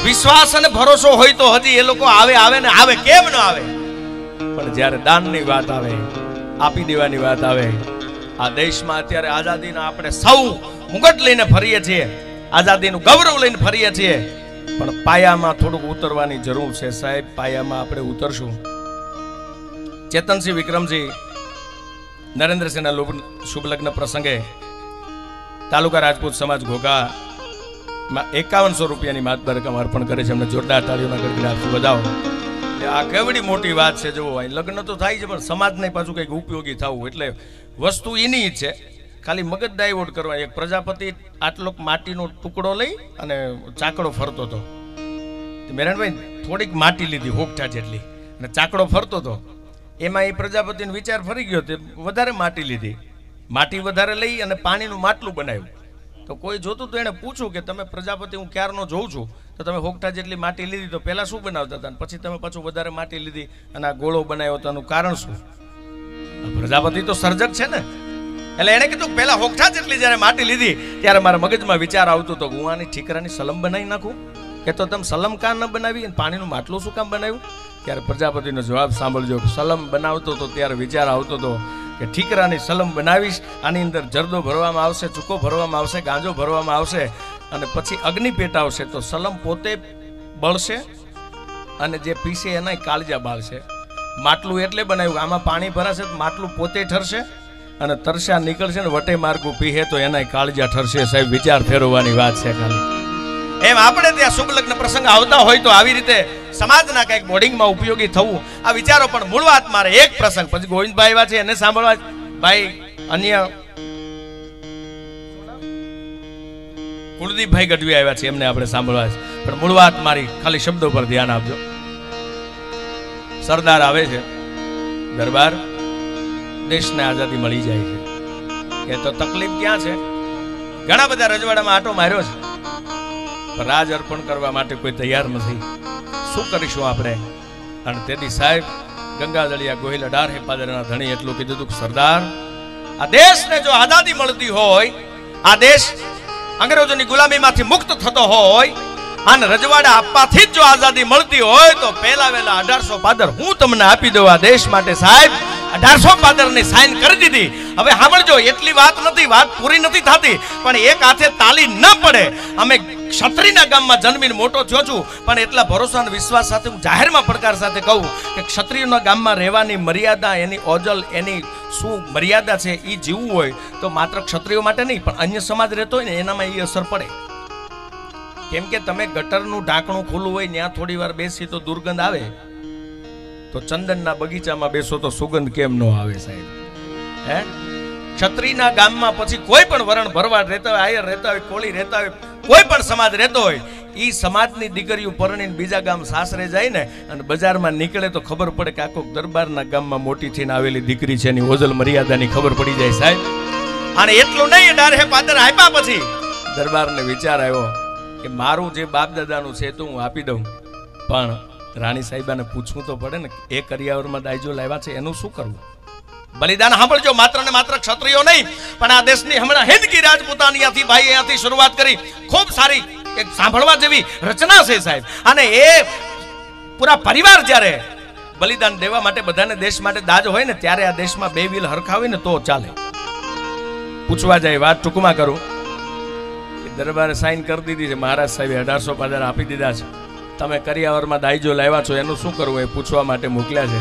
વિશ્વાસ અને ભરોસો હોય તો હજી એ લોકો આવે ને આવે, કેમ ન આવે? પણ જ્યારે દાનની વાત આવે, આપી દેવાની વાત આવે, આ દેશમાં અત્યારે આઝાદીના આપણે સૌ મુગટ લઈને ફરીએ છીએ, આઝાદીનું ગૌરવ લઈને ફરીએ છીએ, પણ પાયામાં થોડુંક ઉતરવાની જરૂર છે સાહેબ. પાયામાં આપણે ઉતરશું. ચેતનસિંહ વિક્રમસિંહ નરેન્દ્રસિંહના શુભ લગ્ન પ્રસંગે તાલુકા રાજપૂત સમાજ ઘોઘા 5100 રૂપિયાની માતબર રકમ અર્પણ કરે છે. અમને જોરદાર તાળીઓના ગણગડા આપશું, બધાઓ. આ કેવડી મોટી વાત છે. જુઓ, લગ્ન તો થાય છે પણ સમાજને પાછું કંઈક ઉપયોગી થવું, એટલે વસ્તુ એની જ છે, ખાલી મગજ ડાયવર્ટ કરવા. એક પ્રજાપતિ આટલો માટીનો ટુકડો લઈ અને ચાકડો ફરતો હતો. મેરણભાઈ થોડીક માટી લીધી હોકઠા જેટલી અને ચાકડો ફરતો હતો. એમાં એ પ્રજાપતિનો વિચાર ફરી ગયો, તે વધારે માટી લીધી, માટી વધારે લઈ અને પાણીનું માટલું બનાવ્યું. તો કોઈ જોતું તો એને પૂછ્યું કે તમે પ્રજાપતિ, હું ક્યારનો જોઉં છું, તો તમે હોકઠા જેટલી માટી લીધી, તો પહેલા શું બનાવતા હતા પછી તમે પાછું વધારે માટી લીધી અને આ ગોળો બનાવ્યો, તો આનું કારણ શું? પ્રજાપતિ તો સર્જક છે ને, એટલે એને કીધું પહેલા હોકઠા જેટલી જ્યારે માટી લીધી ત્યારે મારા મગજમાં વિચાર આવતો હતો, હું આની ઠીકરાની સલમ બનાવી નાખું. કે તો તમે સલમ કાં ન બનાવી અને પાણીનું માટલું શું કામ બનાવ્યું? ત્યારે પ્રજાપતિનો જવાબ સાંભળજો. સલમ બનાવતો હતો ત્યારે વિચાર આવતો હતો કે ઠીકરાની સલમ બનાવીશ, આની અંદર જરદો ભરવામાં આવશે, ચૂકો ભરવામાં આવશે, ગાંજો ભરવામાં આવશે અને પછી અગ્નિ પેટાવશે તો સલમ પોતે બળશે અને જે પીસે એના કાળજા બાળશે. માટલું એટલે બનાવ્યું, આમાં પાણી ભરાશે તો માટલું પોતે ઠરશે અને તરસ્યા નીકળશે ને વટે માર્ગું પીહે તો એના કાળજા ઠરશે. સાહેબ, વિચાર ફેરવવાની વાત છે ખાલી. એમ આપણે ત્યાં શુભ લગ્ન પ્રસંગ આવતા હોય તો આવી રીતે સમાજના કંઈક બોર્ડિંગમાં ઉપયોગી થવું, આ વિચારો. પણ મૂળ વાત મારે એક પ્રસંગ, પછી ગોવિંદભાઈ આવ્યા છે એને સાંભળવા, ભાઈ અન્ય કુલદીપભાઈ ગઢવી આવ્યા છે એમને આપણે સાંભળવા છે. પણ મૂળ વાત મારી ખાલી શબ્દો પર ધ્યાન આપજો. સરદાર આવે છે દરબાર, દેશને આઝાદી મળી જાય છે કે તો તકલીફ ક્યાં છે? ઘણા બધા રજવાડામાં આટો માર્યો છે, રાજ અર્પણ કરવા માટે કોઈ તૈયાર નથી. શું કરીશું આપણે? અને તેથી સાહેબ ગંગાધળિયા ગોહિલ 18 પાદરના ધણી એટલું કીધું હતું કે સરદાર, આ દેશને જો આઝાદી મળતી હોય, આ દેશ અંગ્રેજોની ગુલામીમાંથી મુક્ત થતો હોય અને રજવાડા આપવાથી જ જો આઝાદી મળતી હોય તો પહેલા વહેલા 1800 પાદર હું તમને આપી દઉં આ દેશ માટે. સાહેબ 1800 પાદરની સાઇન કરી દીધી. હવે સાંભળજો, એટલી વાત નથી, વાત પૂરી નથી થતી, પણ એક હાથે તાલી ન પડે. અમે ક્ષત્રિયના ગામમાં જન્મીને મોટો થયો છું, પણ એટલા ભરોસા અને વિશ્વાસ સાથે હું જાહેરમાં પડકાર સાથે કહું કે ક્ષત્રિયના ગામમાં રહેવાની મર્યાદા, એની ઓજલ, એની શું મર્યાદા છે એ જીવવું હોય તો માત્ર ક્ષત્રિયો માટે નહીં પણ અન્ય સમાજ રહેતો હોય ને એનામાં એ અસર પડે. કેમ કે તમે ગટરનું ઢાંકણું ખુલ્લું હોય ત્યાં થોડી વાર બેસી તો દુર્ગંધ આવે, તો ચંદનના બગીચામાં બેસો તો સુગંધ કેમ ન આવે સાહેબ? હે, ક્ષત્રિયના ગામમાં પછી કોઈ પણ વરણ ભરવાડ રહેતા હોય, આયર રહેતા હોય, કોળી રહેતા હોય, કોઈ પણ સમાજ રહેતો હોય, એ સમાજની દીકરીઓ પરણીને બીજા ગામ સાસરે જાય ને અને બજારમાં નીકળે તો ખબર પડે કે આખો દરબારના ગામમાં મોટી થઈને આવેલી દીકરી છે, એની ઓજલ મર્યાદાની ખબર પડી જાય સાહેબ. અને એટલું નહીં, 18 પાદર આપ્યા પછી દરબારને વિચાર આવ્યો કે મારું જે બાપ દાદાનું છે તો હું આપી દઉં, પણ રાણી સાહેબાને પૂછવું તો પડે ને, એ કરિયાવરમાં દાયજો લાવ્યા છે એનું શું કરવું? બલિદાન સાંભળજો, માત્ર ને માત્ર ક્ષત્રિયો નહીં પણ આ દેશની હમણાં હિંદકી રાજપૂતાનીયાથી ભાઈ અહીંયાથી શરૂઆત કરી ખૂબ સારી એક સાંભળવા જેવી રચના છે સાહેબ. અને એ પૂરા પરિવાર જ્યારે બલિદાન દેવા માટે બધાને દેશ માટે દાજ હોય ને ત્યારે આ દેશમાં બે વ્હીલ હરખા હોય ને તો ચાલે. પૂછવા જાય વાત ટૂંકમાં કરું, દરબારે સાઈન કરી દીધી છે, મહારાજ સાહેબે 1800 પગાર આપી દીધા છે, તમે કરિયાવરમાં દાઈજો લાવ્યા છો એનું શું કરવું એ પૂછવા માટે મોકલ્યા છે.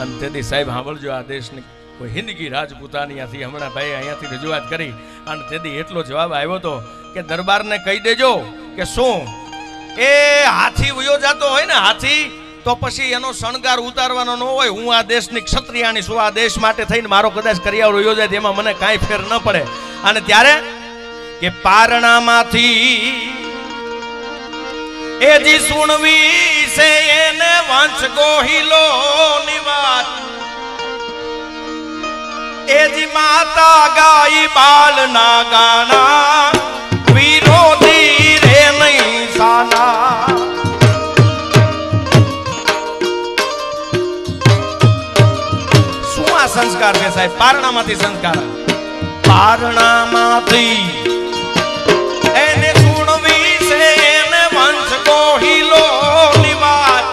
અને તેથી સાહેબ સાંભળજો, આ દેશની કોઈ હિંદકી રાજપૂતાનીયાથી હમણાં ભાઈ અહીંયાથી રજૂઆત કરી અને તેથી એટલો જવાબ આવ્યો હતો કે દરબારને કહી દેજો કે શું એ હાથી વયો જતો હોય ને હાથી, તો પછી એનો શણગાર ઉતારવાનો ન હોય. હું આ દેશની ક્ષત્રિયાણી છું, આ દેશ માટે થઈને મારો કદાચ કરિયાવર વયો જાય તેમાં મને કાંઈ ફેર ન પડે. અને ત્યારે કે પારણામાંથી એજી સુણવી છે એને વંશ ગોહિલો નિવાસ, એજી માતા ગાઈ બાલ ના ગાના વિરોધી રે નહીં સાના. શું આ સંસ્કાર છે સાહેબ? પારણામાંથી સંસ્કાર, પારણામાંથી એને સુણવી છે એને વંશ ગોહિલો નિવાસ,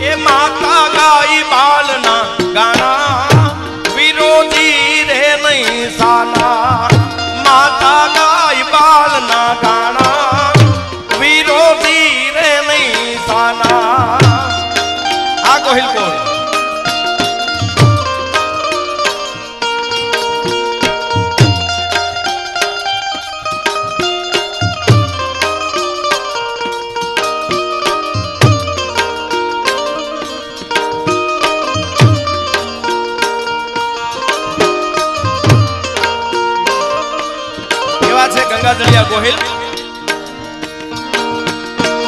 એ માતા ગાઈ બાલના ગાના વિરોધી રે નહીં સાના. માતા ગાઈ બાલના ગાના વિરોધી રે નહીં સાના. આ ગોહિલ કોણ? ગંગાજળિયા ગોહિલ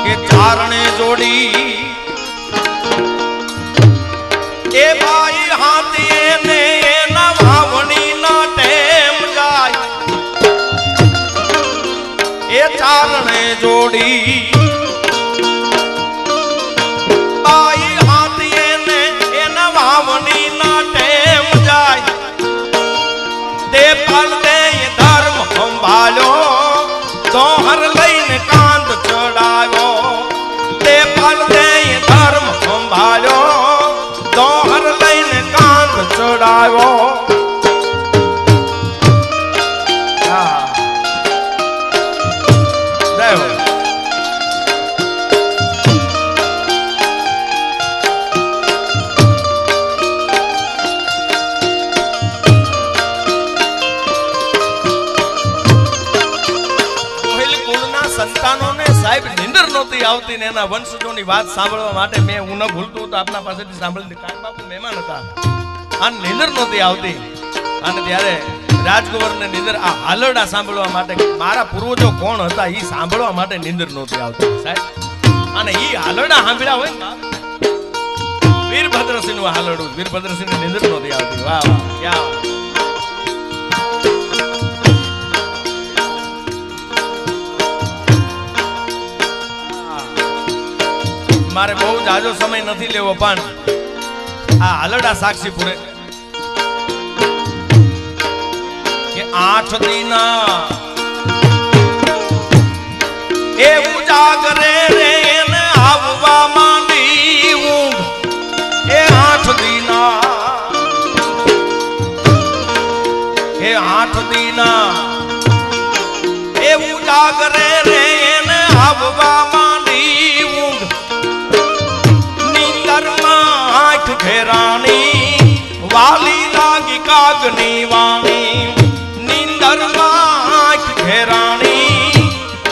કે ચારણે જોડી એ ભાઈ હાથી એને એના વાવણી ના ટેમ જાય, એ ચારણે જોડી ભાઈ હાથી એને એના વાવણી ના ટેમ જાય, તે પલ દે ધર્મ સંભાળ્યો તોહર લઈને કાંધ ચડાવ્યો, તે પલ દે ધર્મ સંભાળ્યો તોહર લઈને કાંધ ચડાવ્યો. સંતાનોને સાહેબ નિંદર નહોતી આવતી ને એના વંશજોની વાત સાંભળવા માટે મેં હું ન ભૂલતું તો આપના પાસેથી સાંભળી કાન બાપુ મહેમાન હતા અને નિંદર નહોતી આવતી. અને ત્યારે રાજકુંવરને નિંદર આ હાલરડા સાંભળવા માટે, મારા પૂર્વજો કોણ હતા એ સાંભળવા માટે નિંદર નહોતી આવતી સાહેબ. અને એ હાલરડા સાંભળ્યા હોય ને વીરભદ્રસિંહ નું હાલરડું, વીરભદ્રસિંહ ને નિંદર નહોતી આવતી. વાહ વાહ, ક્યાં મારે બહુ જાજો સમય નથી લેવો પણ આ હાલરડા સાક્ષી પૂરે કે 8 દીના એ ઉજાગરે રે ને આવવા માંડી ઊંઘ, એ 8 દીના એ 8 દીના એ ઉજાગરે રે ને આવવા માંડી ઊંઘ, ઘેરાણી વાલી લાગી કાગની વાણી, નીંદરમાં ઘેરાણી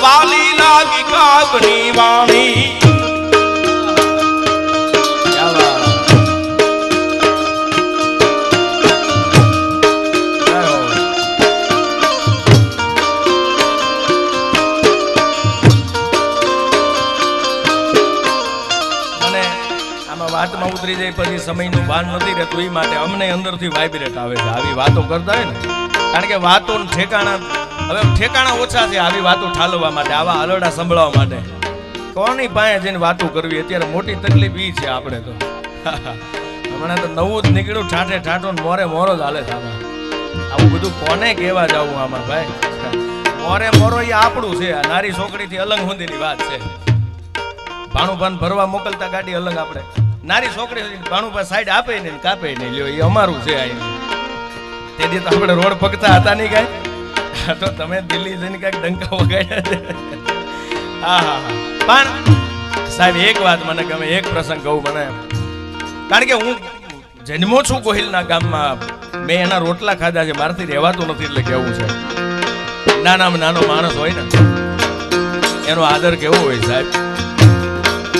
વાલી લાગી કાગની વાણી. વાતમાં ઉતરી જાય પછી સમયનું ભાન નથી રહેતું, એ માટે અમને અંદરથી વાઇબ્રેટ આવે છે આવી વાતો કરતા હોય ને. કારણ કે વાતો ઠેકાણા ઓછા છે આવી વાતો ઠાલવવા માટે, આવા હાલરડા સંભળાવવા માટે. કોની પાસે જઈને વાતો કરવી અત્યારે મોટી તકલીફ ઈ છે આપણે તો. હમણાં તો નવું જ નીકળ્યું, ઠાઠે ઠાઠો ને મોરે મોરો જ હાલે છે આમાં. આવું બધું કોને કહેવા જાવું આમાં ભાઈ? મોરે મોરો એ આપણું છે. આ નારી છોકરીથી અલગ હુંદીની વાત છે. ભાણુભાન ભરવા મોકલતા ગાડી અલગ, આપણે નારી છોકરી ભાણુભા સાઈડ આપે નહીં કાપે નહીં, લ્યો એ અમારું છે. અહીં તે દી તો આપણે રોડ પગતા હતા નહીં કાંઈ, તો તમે દિલ્હી જઈને કાંઈક ડંકા વગાડ્યા છે. હા હા હા. પણ સાહેબ એક વાત મને ગમે, એક પ્રસંગ કહું મને, કારણ કે હું જન્મો છું ગોહિલના ગામમાં, મેં એના રોટલા ખાધા છે, મારાથી રહેવાતું નથી એટલે કેવું છે. નાનામાં નાનો માણસ હોય ને એનો આદર કેવો હોય સાહેબ.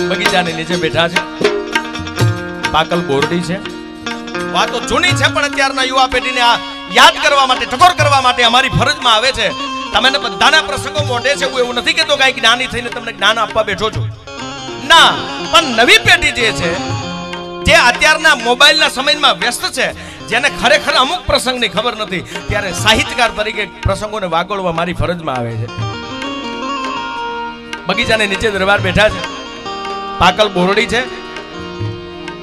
બગીચાની નીચે બેઠા છે, પાકલ બોરડી છે, વાતો જૂની છે પણ અત્યારના યુવા પેઢીને આ યાદ કરવા માટે, ટકોર કરવા માટે અમારી ફરજમાં આવે છે. તમે બધાના પ્રસંગો મોઢે છે, હું એવું નથી કહેતો કાંઈ જ્ઞાની થઈને તમને જ્ઞાન આપવા બેઠો છું, ના. પણ નવી પેઢી જે છે, જે અત્યારના મોબાઈલના સમયમાં વ્યસ્ત છે, જેને ખરેખર અમુક પ્રસંગની ખબર નથી, ત્યારે સાહિત્યકાર તરીકે પ્રસંગોને વાગોળવા મારી ફરજમાં આવે છે. બગીચાની નીચે દરબાર બેઠા છે, પાકલ બોરડી છે,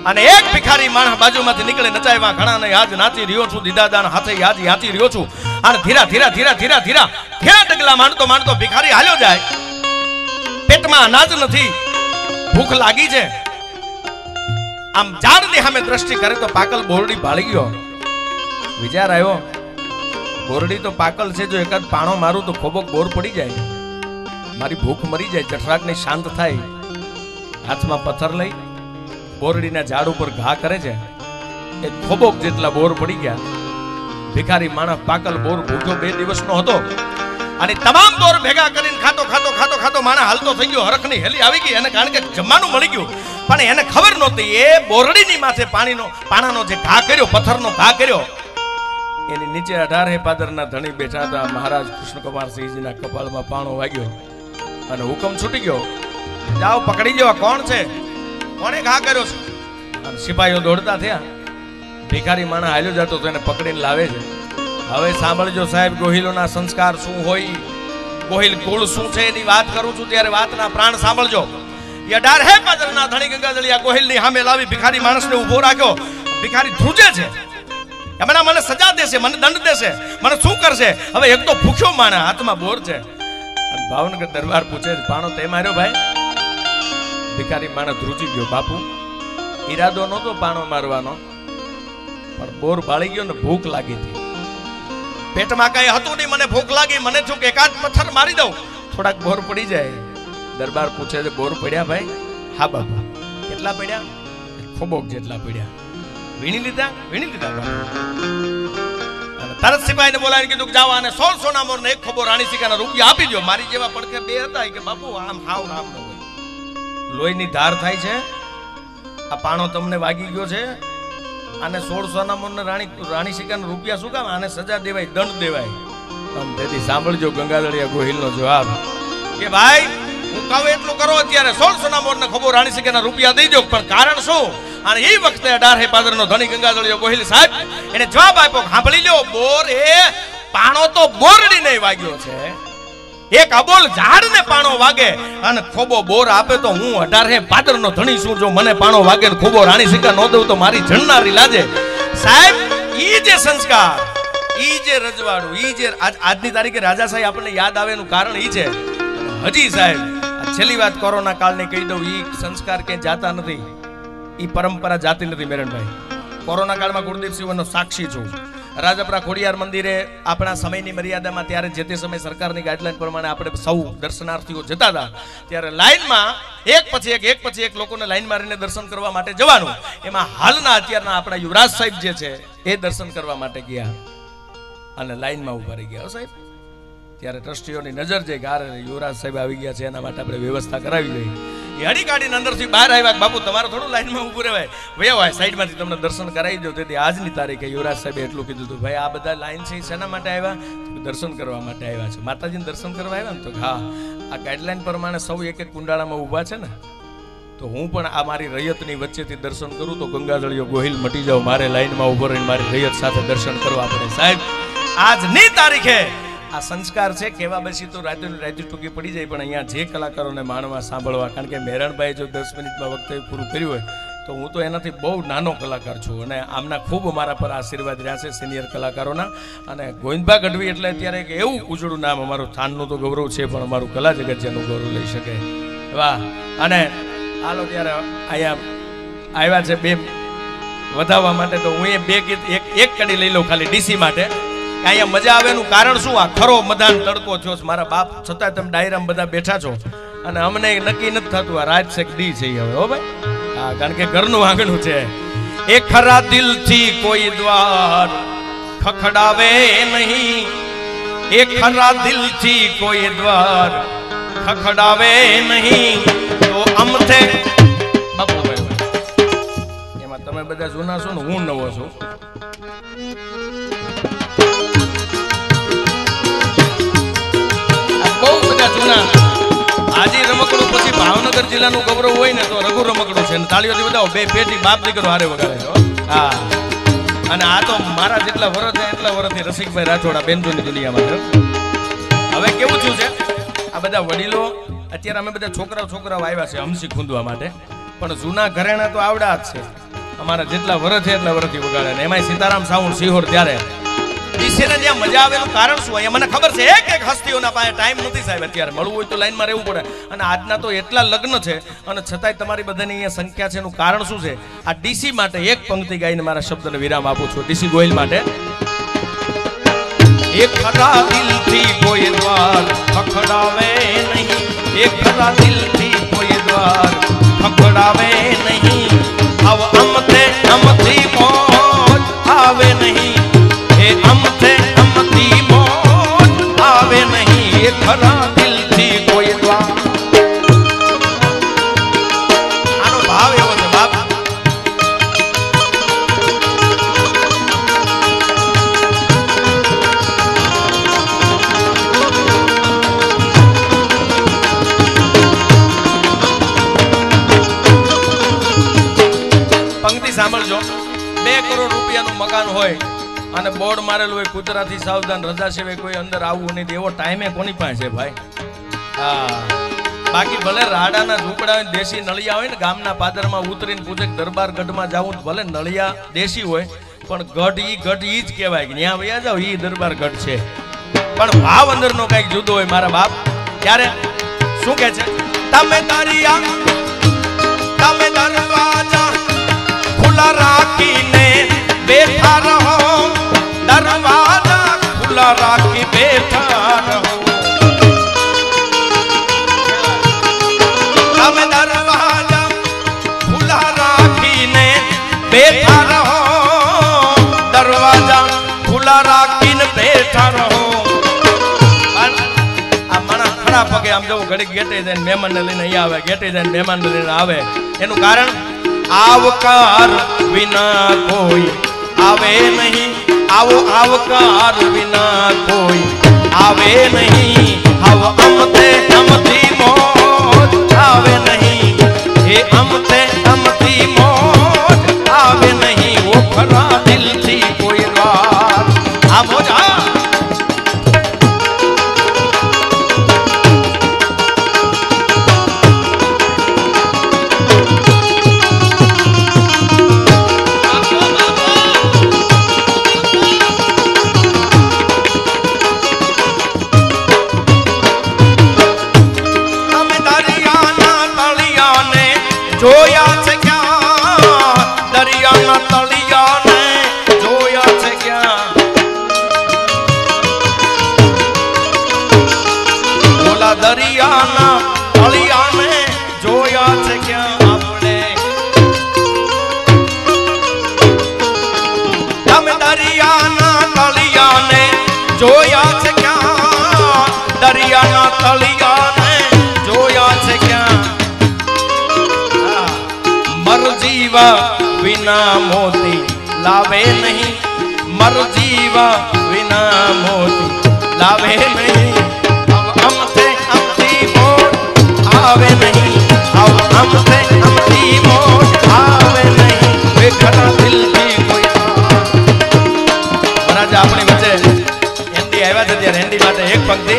અને એક ભિખારી માણસ બાજુમાંથી નીકળે, નચાયવા ઘણા ને યાદ નાચી રહ્યો છું, દીદાદાન હાથે યાદ યાચી રહ્યો છું. અને ધીરા ધીરા ધીરા ધીરા ધીરા ધીરા ડગલા માંડતો માંડતો ભિખારી હાલ્યો જાય. પેટમાં અનાજ નથી, ભૂખ લાગી છે. આમ ઝાડની સામે દ્રષ્ટિ કરે તો પાકલ બોરડી ભાળી ગયો. વિચાર આવ્યો, બોરડી તો પાકલ છે, જો એકાદ પાણો મારું તો ખોબોક બોર પડી જાય, મારી ભૂખ મરી જાય, જઠરાગ્નિ શાંત થાય. હાથમાં પથ્થર લઈ બોરડીના ઝાડ ઉપર ઘા કરે છે, એ ખોબોક જેટલા બોર પડી ગયા. ભિખારી માણસ પાકલ બોર ભૂખ્યો 2 દિવસનો હતો, અને તમામ બોર ભેગા કરીને ખાતો ખાતો ખાતો ખાતો માણસ હાલતો થઈ ગયો. હરખની હેલી આવી ગઈ, એને કારણ કે જમવાનું મળી ગયું, પણ એને ખબર નહોતી એ બોરડીની માથે પાણાનો જે ઘા કર્યો, પથ્થરનો ઘા કર્યો, એની નીચે 18 પાદરના ધણી બેઠા હતા. મહારાજ કૃષ્ણકુમારસિંહજીના કપાળમાં પાણો વાગ્યો અને હુકમ છૂટી ગયો, જાઓ પકડી લો, કોણ છે, કોણે ઘા કર્યો છે? અને સિપાહીઓ દોડતા થયા. ભિખારી માણસ હાલ્યો જતો તો એને પકડીને લાવે છે. હવે સાંભળજો સાહેબ, ગોહિલોના સંસ્કાર શું હોય, ગોહિલ કુળ શું છે એની વાત કરું છું, ત્યારે વાતના પ્રાણ સાંભળજો. 18 પાદરના ધણી ગંગાજળિયા ગોહિલની સામે લાવી ભિખારી માણસને ઊભો રાખ્યો. ભિખારી ધ્રુજે છે, હમણાં મને સજા દેશે, મને દંડ દેશે, મને શું કરશે? હવે એક તો ભૂખ્યો માણસ, હાથમાં બોર છે. અને ભાવનગર દરબાર પૂછે, પાણો તે માર્યો ભાઈ? ભિખારી માણસ ધ્રુજી ગયો, બાપુ ઈરાદો નહોતો પાણો મારવાનો, પણ બોર બાળી ગયો ને ભૂખ લાગી હતી, પેટમાં કઈ હતું નહીં, મને ભૂખ લાગી, મને થયું કે એકાદ પથ્થર મારી દઉં, થોડાક બોર પડી જાય. દરબાર પૂછે છે, બોર પડ્યા ભાઈ? હા બાપા. કેટલા પડ્યા? ખોબોક જેટલા પડ્યા. વીણી લીધા? વીણી લીધા. અને તરત સિપાહીને બોલાવીને કીધું કે જાઓ આને 16 સોના મોરને 1 ખોબો રાણી સિકાના રૂપિયા આપી દો. મારી જેવા પડખે 2 હતા કે બાપુ આમ હાવ નામ ન હોય, લોહીની ધાર થાય છે, આ પાણો તમને વાગી ગયો છે, આને 16 સોના મોરને રાણી સિકાના રૂપિયા શું કામ? આને સજા દેવાય, દંડ દેવાય. તેથી સાંભળજો ગંગાધળિયા ગોહિલનો જવાબ કે ભાઈ હું કહું એટલું કરો, અત્યારે 16 સોના મોરને ખોબો રાણી સિકાના રૂપિયા દઈ દો, પણ કારણ શું? અને એ વખતે 18 પાદરનો ધણી ગંગાધળિયો ગોહિલ સાહેબ એને જવાબ આપ્યો, સાંભળી લ્યો, બોર એ પાણો તો બોરડી નહીં વાગ્યો છે, એક અબોલ ઝાડને પાણો વાગે અને ખોબો બોર આપે તો હું 18 પાદરનો ધણી છું, જો મને પાણો વાગે ને ખોબો રાણી સિકા ન દઉં તો મારી જણનારી લાજે. સાહેબ ઈ જે સંસ્કાર, ઈ જે રજવાડું, ઈ જે આજની તારીખે રાજા સાહેબ આપણને યાદ આવેનું કારણ ઈ છે. હજી સાહેબ છેલ્લી વાત કોરોના કાળની કહી દઉં, ઈ સંસ્કાર ક્યાંય જાતા નથી, ઈ પરંપરા જાતી નથી. મેરણભાઈ, કોરોના કાળમાં ગુરુદેવસિંહનો સાક્ષી છું. રાજપરા ખોડિયાર મંદિરે આપણા સમયની મર્યાદામાં, ત્યારે જે તે સમય સરકારની ગાઈડલાઈન પ્રમાણે આપણે સૌ દર્શનાર્થીઓ જતા હતા, ત્યારે લાઈનમાં એક પછી એક લોકોને લાઈન મારીને દર્શન કરવા માટે જવાનું. એમાં હાલના અત્યારના આપણા યુવરાજ સાહેબ જે છે એ દર્શન કરવા માટે ગયા અને લાઈનમાં ઉભા રહી ગયા. સાહેબ ત્યારે ટ્રસ્ટીઓની નજર છે કે યુવરાજ સાહેબ આવી ગયા છે, એના માટે આપણે વ્યવસ્થા કરાવી જોઈએ. એ હડી કાઢીને અંદરથી બહાર આવ્યા, બાપુ તમારે થોડું લાઈનમાં ઊભું રહેવાય, વયા સાઈડમાંથી તમને દર્શન કરાવી દો. તેથી આજની તારીખે યુવરાજ સાહેબે એટલું કીધું હતું, ભાઈ આ બધા લાઈન છે શેના માટે આવ્યા? દર્શન કરવા માટે આવ્યા છે. માતાજીને દર્શન કરવા આવ્યા ને? તો હા, આ ગાઈડલાઈન પ્રમાણે સૌ એક કુંડાળામાં ઊભા છે ને, તો હું પણ આ મારી રૈયતની વચ્ચેથી દર્શન કરું તો ગંગાધળિયો ગોહિલ મટી જાવ, મારે લાઈનમાં ઊભો રહીને મારી રૈયત સાથે દર્શન કરવા પડે. સાહેબ આજની તારીખે આ સંસ્કાર છે. કેવા બેસી તો રાતે ટૂંકી પડી જાય, પણ અહીંયા જે કલાકારોને માણવા સાંભળવા, કારણ કે મેરણભાઈ જો 10 મિનિટમાં વક્તવ્ય પૂરું કર્યું હોય તો હું તો એનાથી બહુ નાનો કલાકાર છું અને આમના ખૂબ મારા પર આશીર્વાદ રહ્યા છે સિનિયર કલાકારોના. અને ગોવિંદભા ગઢવી એટલે અત્યારે એક એવું ઉજળું નામ, અમારું થાનનું તો ગૌરવ છે પણ અમારું કલા જગત જેનું ગૌરવ લઈ શકે. વાહ. અને હાલો ત્યારે અહીંયા આવ્યા છે બે વધાવવા માટે, તો હું એ બે ગીત એક કડી લઈ લઉં ખાલી ડીસી માટે. અહીંયા મજા આવે એનું કારણ શું? આ ખરો મદાન તડકો થયો છે મારા બાપ, છતાં તમે ડાયરામાં બધા બેઠા છો અને અમને નક્કી નથી થતું આ રાત છે કે દી છે હવે. હો ભાઈ, હા, કારણ કે ઘરનું આંગણું છે. એ ખરા દિલથી કોઈ દ્વાર ખખડાવે નહીં, એ ખરા દિલથી કોઈ દ્વાર ખખડાવે નહીં, તો અમથે બાપુભાઈ એમાં તમે બધા જૂના છો ને હું નવો છું. બહુ બધા જૂના. આજે રમકડું પછી ભાવનગર જિલ્લાનું ગૌરવ હોય ને તો રઘુ રમકડું છે. તાળીઓથી બધા બે પેટી બાપ દીકરો હારે વગાડે છે. હા, અને આ તો મારા જેટલા વર્ષ છે એટલા વર્ષથી રસિકભાઈ રાઠોડા બેનજોની દુનિયામાં છે. હવે કેવું થયું છે, આ બધા વડીલો અત્યારે અમે બધા છોકરાઓ આવ્યા છે હમસી ખૂંદવા માટે, પણ જૂના ઘરેણા તો આવડા જ છે. અમારા જેટલા વર્ષ છે એટલા વર્ષથી વગાડે. ને એમાંય સીતારામ સાઉન્ડ સિહોર ત્યારે ડીસીને જ્યાં મજા આવે એનું કારણ શું હોય? મને ખબર છે એક હસ્તીઓના પાસે ટાઈમ નથી સાહેબ, અત્યારે મળવું હોય તો લાઈનમાં રહેવું પડે. અને આજના તો એટલા લગ્ન છે અને છતાંય તમારી બધાની અહીંયા સંખ્યા છે. એનું કારણ શું છે? આ ડીસી માટે એક પંક્તિ ગાઈને મારા શબ્દને વિરામ આપું છું. ડીસી ગોહિલ માટે. એક ખરા દિલથી કોઈ દ્વાર ખખડાવે નહીં, એક ખરા દિલથી કોઈ દ્વાર ખખડાવે નહીં, આવ અમથે અમથી મોજ આવે નહીં, એ અમથે અમથી મોજ આવે નહીં, એ ખરા દિલથી કોઈ દ્વાર. આનો ભાવ એવો છે બાપ. પંક્તિ સાંભળજો. 2 કરોડ રૂપિયાનું મકાન હોય અને બોર્ડ મારેલું હોય કૂતરાથી સાવધાન, રજા સિવાય કોઈ અંદર આવવું નહીં, એવો ટાઈમે કોની પાસે છે ભાઈ? હા, બાકી ભલે રાડાના ઝૂંપડા હોય, દેશી નળિયા હોય ને, ગામના પાદરમાં ઉતરીને પૂછે દરબાર ગઢમાં જાવું, ભલે નળિયા દેશી હોય પણ ગઢ ઈ જ કહેવાય કે ત્યાં વયા જાવ ઈ દરબાર ગઢ છે. પણ ભાવ અંદરનો કઈક જુદો હોય મારા બાપ. ત્યારે શું કહે છે? તમે દરવાજા ખુલ્લા રાખીને બેઠા રહો, દરવાજા ખુલ્લા રાખી બેઠા રહો, તમે દરવાજા ખુલ્લા રાખીને બેઠા રહો, દરવાજા ખુલ્લા રાખીને બેઠા રહો. આ માણસ ખરા પગે આમ જવું ઘડીક ગેટે જઈને મહેમાનને લઈને અહીંયા આવે, ગેટે જઈને મહેમાનને લઈને આવે. એનું કારણ આવકાર વિના કોઈ આવે નહીં, આવો આવકાર વિના કોઈ આવે નહીં, આવો અમથે અમથી મોજ આવે નહીં, એ અમથે અમથી મોજ આવે નહીં, ઓ ખરા દિલથી કોઈ વાર આ મોજ. જોયા છે ક્યાં દરિયાના તળિયાને, જોયા છે ક્યાં ઓલા દરિયાના તળિયાને, જોયા છે ક્યાં આપણે? તમે દરિયાના તળિયાને જોયા છે ક્યાં, દરિયાના તળિયાને જોયા છે ક્યાં? મરજીવા વિના મોતી લાવે નહીં, મરજીવા વિના મોતી લાવે નહીં, અમથે અમથી મોજ આવે નહીં, અમથે અમથી મોજ આવે નહીં, બેખરા દિલથી કોઈ. મહારાજ આપણી વચ્ચે એન્ડી આવ્યા છે ત્યારે એન્ડી માટે એક પંક્તિ.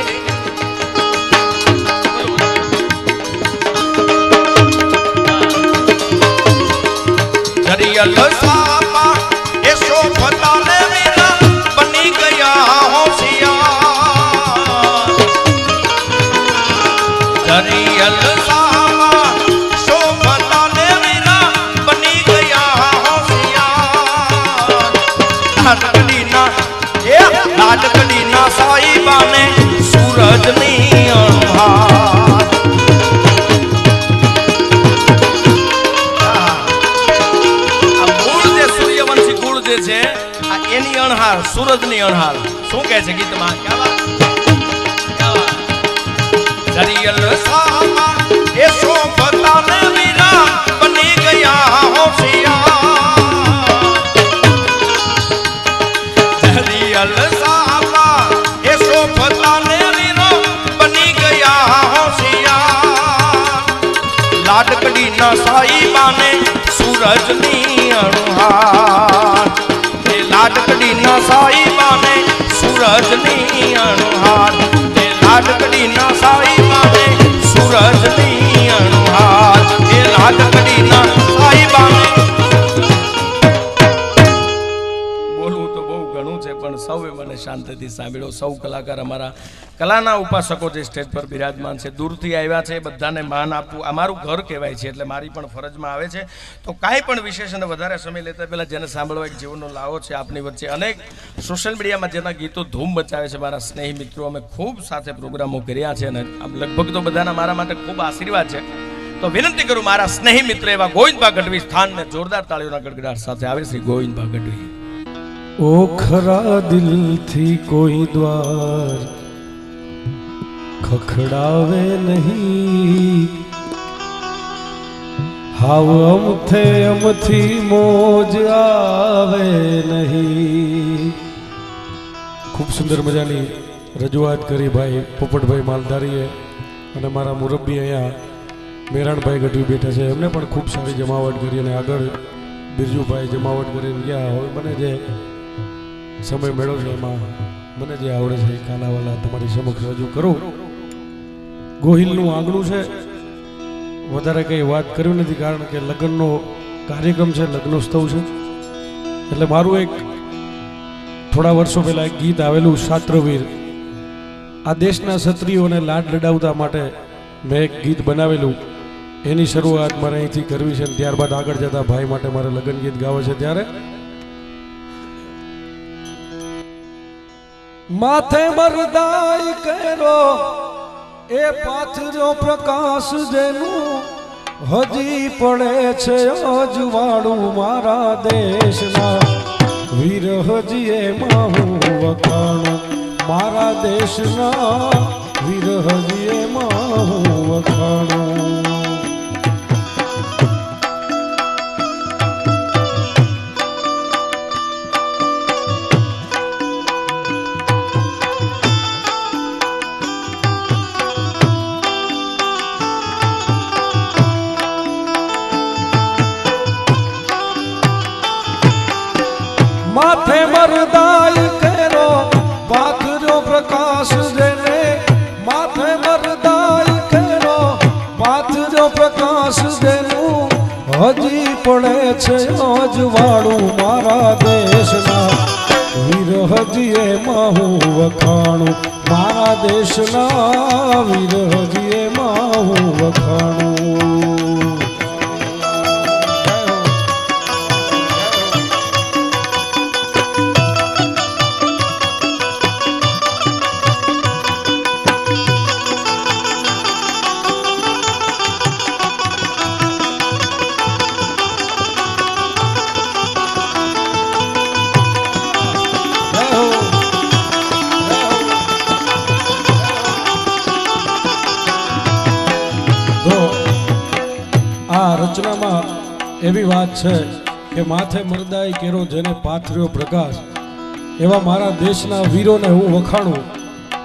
ધરિયલ સાપા એ શોભતા ને વીરા બની ગયા હોશિયાર ધરિયલ સાપા શોભતા ને વીરા બની ગયા હોશિયાર લાડકડીના સાઈબાને સૂરજની અંધાર છે આ એની અણહાર સૂરજની અણહાર શું કહે છે ગીતમાં ધરિયલ સામા એ શોભતા ને વીરા બની ગયા હોશિયાર ધરિયલ સામા એ શોભતા ને વીરા બની ગયા હોશિયાર લાડકડીના સાઈબાને સૂરજની અણહાર લાડકડીના સાઈબાને સૂરજની અણહાર એ લાડકડીના સાઈબાને સૂરજની અણહાર એ લાડકડીના સાઈબાને બોલવું તો બહુ ઘણું છે પણ સૌએ મને શાંતિથી સાંભળ્યો સૌ કલાકાર અમારા કલાના ઉપાસકો જે સ્ટેજ પર બિરાજમાન છે દૂરથી આવ્યા છે બધાને માન આપવું અમારું ઘર કહેવાય છે એટલે મારી પણ ફરજમાં આવે છે તો કાંઈ પણ વિશેષ અને વધારે સમય લેતા પહેલાં જેને સાંભળવા એક જીવનનો લાવો છે આપની વચ્ચે અનેક સોશિયલ મીડિયામાં જેના ગીતો ધૂમ મચાવે છે મારા સ્નેહી મિત્રો અમે ખૂબ સાથે પ્રોગ્રામો કર્યા છે અને લગભગ તો બધાના મારા માટે ખૂબ આશીર્વાદ છે તો વિનંતી કરું મારા સ્નેહી મિત્ર એવા ગોવિંદભા ગઢવી સ્થાનને જોરદાર તાળીઓના ગડગડાટ સાથે આવે શ્રી ગોવિંદભા ગઢવી ओ खरा दिल थी कोई द्वार खखड़ावे नहीं हाव अमथे अमथी मोज आवे नहीं। खूब सुंदर मजानी रजूआत करी भाई पोपटभाई मालधारीए અને મારા મુરબ્બી અહીંયા મેરાણભાઈ ગઢવી બેઠા છે એમને પણ ખૂબ સારી જમાવટ કરી અને આગળ બિરજુભાઈ જમાવટ કરીને ગયા હવે મને જે સમય મેળવ્યો છે એમાં મને જે આવડે છે એ કાનાવાલા તમારી સમક્ષ રજૂ કરું। ગોહિલનું આંગણું છે વધારે કંઈ વાત કરવી નથી કારણ કે લગ્નનો કાર્યક્રમ છે લગ્નોત્સવ છે એટલે મારું એક થોડા વર્ષો પહેલાં એક ગીત આવેલું શાસ્ત્રવીર આ દેશના ક્ષત્રિયોને લાડ લડાવતા માટે મેં એક ગીત બનાવેલું એની શરૂઆત મારે અહીંથી કરવી છે ત્યારબાદ આગળ જતા ભાઈ માટે મારે લગ્ન ગીત ગાવે છે ત્યારે માથે મરદાઈ કેરો એ પાથરો પ્રકાશ જેનું હજી પડે છે અજવાળું મારા દેશના વીર હજી એમાં હું વખાણું મારા દેશના વીર હજી એમાં હું વખાણું। માથે મરદાઈ કેરો પાથરો પ્રકાશ જેને માથે મરદાઈ કેરો પાથરો પ્રકાશ જેનું હજી પડે છે અજવાળું મારા દેશના વીર હજી એમાં હું વખાણું મારા દેશના વીર હજી એમાં હું વખાણું। રચનામાં એવી વાત છે કે માથે મરદાઈ કેરો જેને પાથર્યો પ્રકાશ એવા મારા દેશના વીરોને હું વખાણું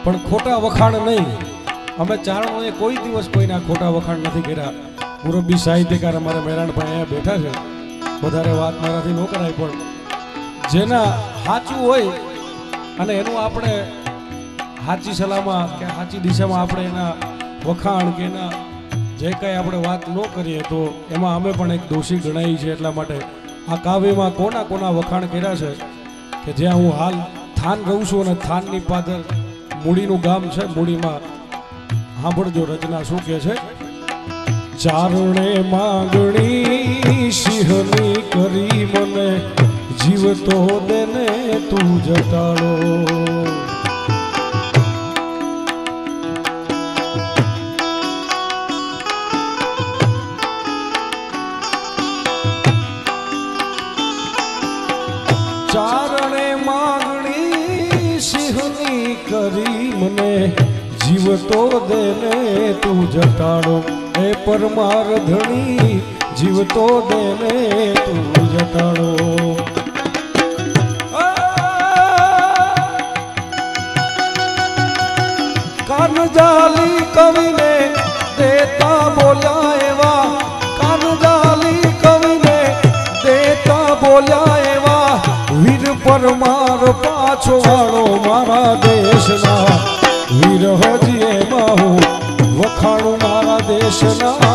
પણ ખોટા વખાણ નહીં। અમે ચારણોએ કોઈ દિવસ કોઈના ખોટા વખાણ નથી કર્યા। મુરબ્બી સાહિત્યકાર અમારા મેરાણભાઈ અહીંયા બેઠા છે વધારે વાત મારાથી ન કરાય પણ જેના સાચું હોય અને એનું આપણે સાચી સલાહમાં કે સાચી દિશામાં આપણે એના વખાણ કે એના જે કંઈ આપણે વાત ન કરીએ તો એમાં અમે પણ એક દોષી ગણાઈ છે। એટલા માટે આ કાવ્યમાં કોના કોના વખાણ કર્યા છે કે જ્યાં હું હાલ થાન રહું છું અને થાનની પાદર મૂડીનું ગામ છે. મૂડીમાં સાંભળજો રચના શું કહે છે. ચારણે માંગણી સિંહની કરી મને જીવતો દેને તું જટાડો. ચારણે માંગણી સિંહની કરી મને જીવતો દેને તું જટાડો. એ પરમાર ધણી જીવતો દેને તું જટાડો. કાનજાલી કવિને દેતા બોલ્યા એવા, કાનજાલી કવિને દેતા બોલ્યા એવા, વીર પરમાર પાછો વાળો મારા દેશના. વીર હજી એમાં હું વખાણું મારા દેશના.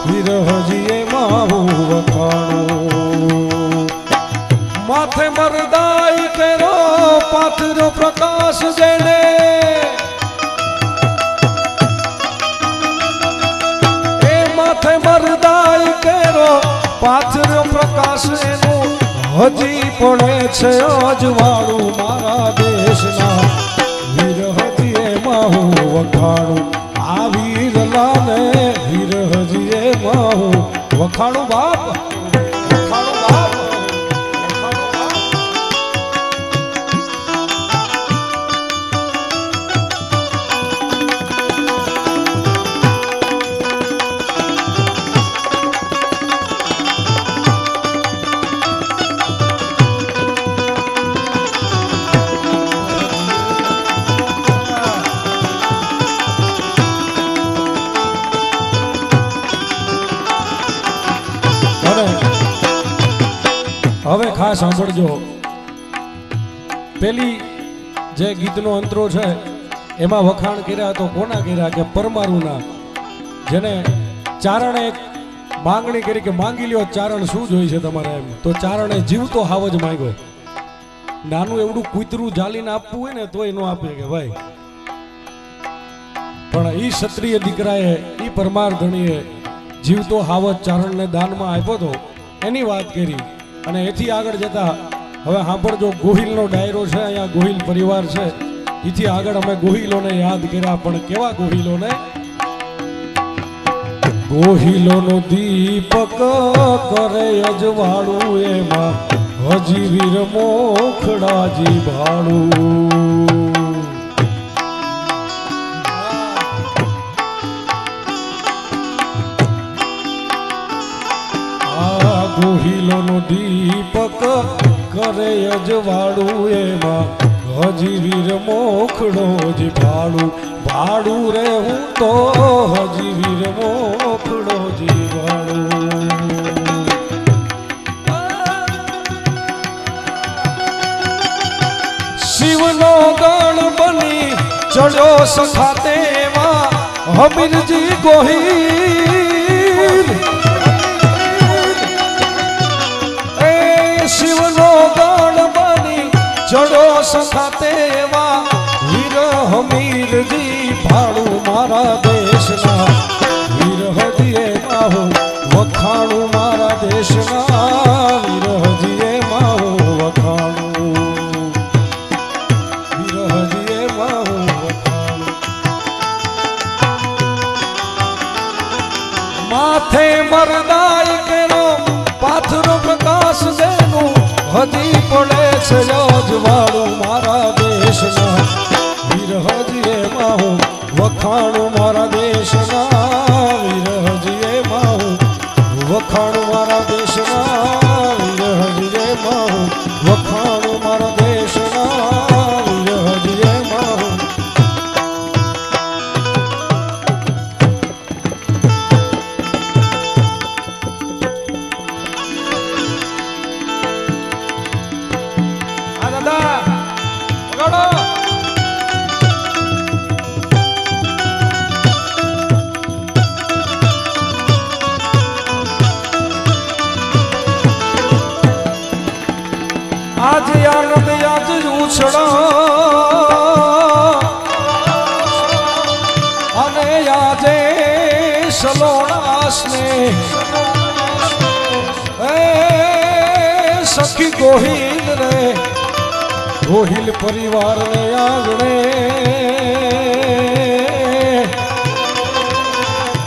વીર હજી એમાં હું વખાણું. માથે મરદાઈ કેરો પાથરો પ્રકાશ જેને, એ માથે મરદાઈ કેરો પાથરો પ્રકાશ એનું હજી પડે છે અજવાળું મારા દેશના. વીર હજી એમાં હું વખાણું. આ વીર લાને વીર હજી એમાં હું વખાણું. બાપ વખાણું બાપ. હવે ખાસ સાંભળજો. પેલી જે ગીતનો અંતરો છે એમાં વખાણ કર્યા તો કોના કર્યા કે પરમારુના, જેને ચારણે માંગણી કરી કે માંગી લ્યો ચારણ શું જોઈ છે તમારે એમ. તો ચારણે જીવતો હાવ જ માંગ્યો. નાનું એવડું કૂતરું જાલીને આપવું હોય ને તોય ન આપે કે ભાઈ. પણ ઈ ક્ષત્રિય દીકરાએ ઈ પરમાર ધણીએ જીવતો હાવ જ ચારણને દાનમાં આપ્યો તો એની વાત કરી. અને એથી આગળ જતા હવે સાંભળજો, ગોહિલનો ડાયરો છે, અહીંયા ગોહિલ પરિવાર છે. એથી આગળ અમે ગોહિલોને યાદ કર્યા. પણ કેવા ગોહિલોને? ગોહિલોનો દીપક કરે અજવાળું, એમાં હજી વીર મોખડાજી ભાળું. ગોહિલોનો દીપક કરે અજવાળું, એમાં હજી વીર મોખડો જ ભાડું. ભાડું રે હું તો હજી વીર મોખડો જ ભાડું. શિવનો ગણ બની ચડ્યો સખાતે એવા હમીરજી ગોહિલ. શિવનો ગણ બની ચડો સખાતે એવા વીર હમીરજી ભાડું મારા દેશના. વીર હજી એમાં હું વખાણું મારા દેશના. વીર હજી એમાં હું વખાણું. વીર હજી એમાં હું વખાણું. માથે મરદાઈ કેરો પાથરો પ્રકાશ જેનું હજી પડે છે અજવાળું મારા દેશના. વીર હજી એમાં હું વખાણું મારા દેશના. વીર હજી એમાં હું વખાણું મારા દેશના. વીર હજી એમાં હું વખાણું મારા દેશના. વીર હજી એમાં હું. દાસ ને સખી ગોહિલ રે ગોહિલ પરિવાર ને આંગણે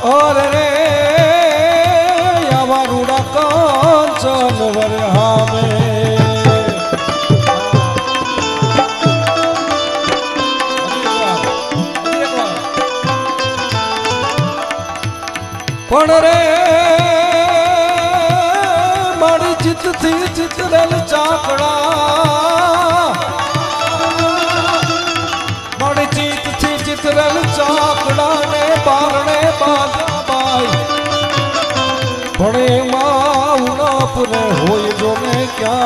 और रे आवा रूड़ा कांचन वरहा में पण रे मारी चित थी चितरल चाकड़ा मारी चित थी चितरल चाकड़ा ने बारणे बाजा बाई पड़े माउना पुरे होय जो में क्या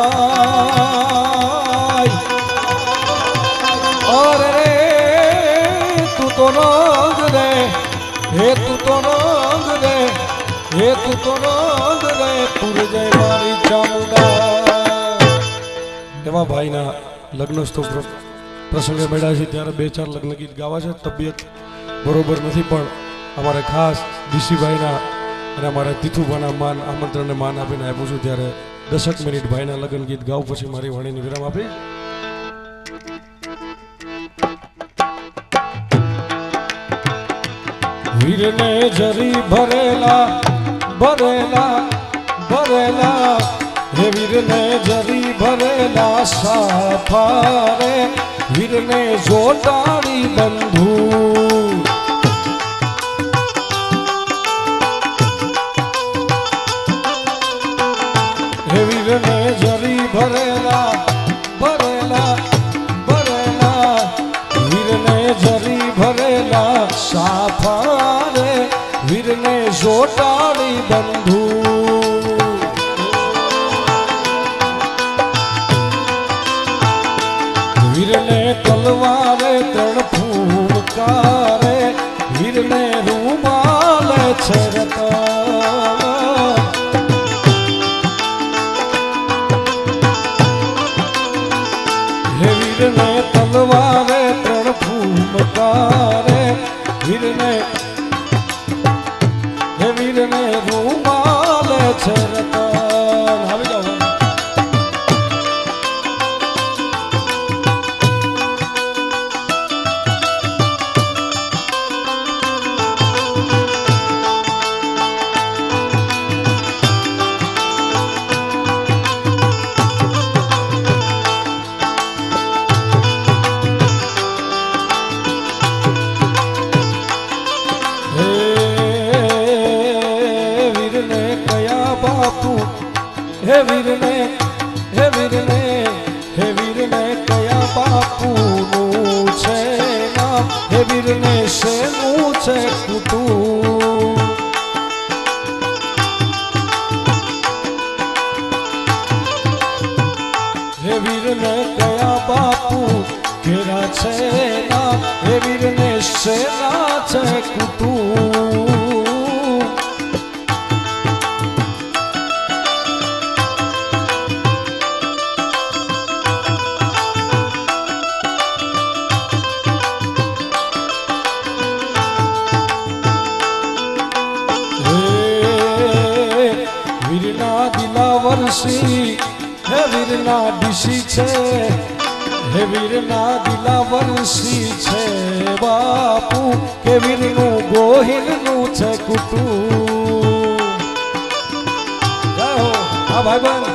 और रे तू तो रंग रे हे तू तो रंग रे हे तू तो रंग रे पुर जय मारी चामुंडा एवा भाई ना लग्न स्तोत्र प्रसंगे मेळा છે ત્યારે બે ચાર લગ્ન ગીત ગાવા છે તબિયત બરોબર નથી પણ અમારે ખાસ ડીસીભાઈના અને અમારા તીથુભાના માન આમંત્રણને માન આપીને આપ્યું છું ત્યારે 10 મિનિટ ભાઈના લગ્ન ગીત ગાવ પછી મારી વાણીની વિરામ આપી વીરને જરી ભરેલા ભરેલા ભરેલા હે વીરને જરી ભરેલા સાફારે વીરને જોટાડી બંધુ હે વીરને જરી ભરેલા ભરેલા ભરેલા વીરને જરી ભરેલા સાફારે વીરને જોટાડી બંધુ વીરને તલવારે ત્રણ ફૂંકારે વીરને રૂમાલ છરતા હે વીરને તલવારે ત્રણ ફૂંકારે વીરને હે વીરને રૂમાલ છરતા આવી જાઓ હે વીરને હે વીરને હે વીરને કયા બાપુનું છે નામ હે વીરને શેનું છે કુટુંબ હે વીરને કયા બાપુ ઘેરા છે નામ હે વીરને શેના છે કુટુંબ હે વીરના ડીસી છે હે વીરના દિલાવરસી છે બાપુ કે વીરનું ગોહિલનું છે કુટુંબ જય હો હા ભાઈબંધ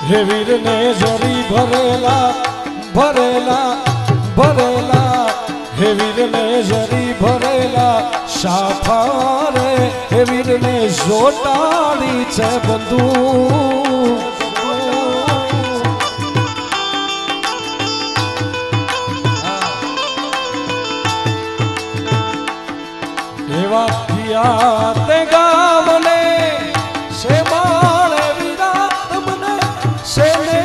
હે વીરને જરી ભરેલા ભરેલા ભરેલા હે વીરને જરી ભરેલા સાફારે હે વીરને જોટાડી છે બંધુ એવા કિયા તે ગામને સે માળે વીરા મને સેને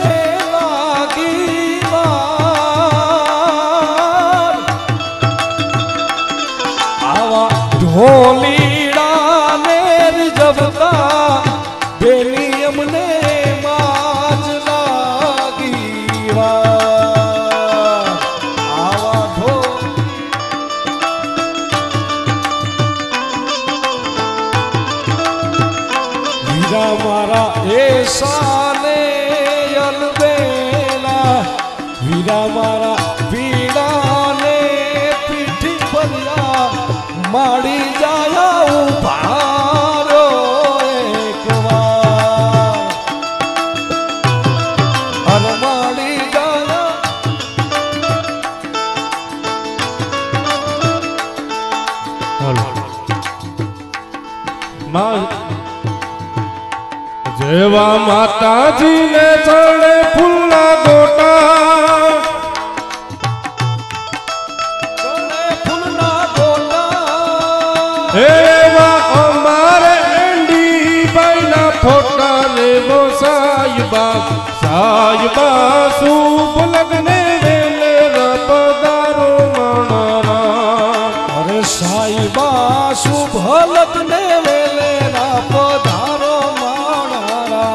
લાગી વાર આવા ઢોલીડા ને જબતા બેલી અમને માજ લાગી વાર આવા ઢોલ વીરા મારા એ સાને અલબેલા વીરા મારા પીડાને પીઠી ફર્યા માડી જાયા ઉભારો એકવાર અર માડી જાયા જેવા માતાજીને ચડે ફૂલના ગોટા ફૂલના ગોટા એવા અમારે એંડીબાઈના ફોટા લેવો સાયબા સાયબા શુભ લગ્ને વેલે રપદારો મણારા અરે સાઈબા શુભ લગ્ને વેલે ના પધારો માણારા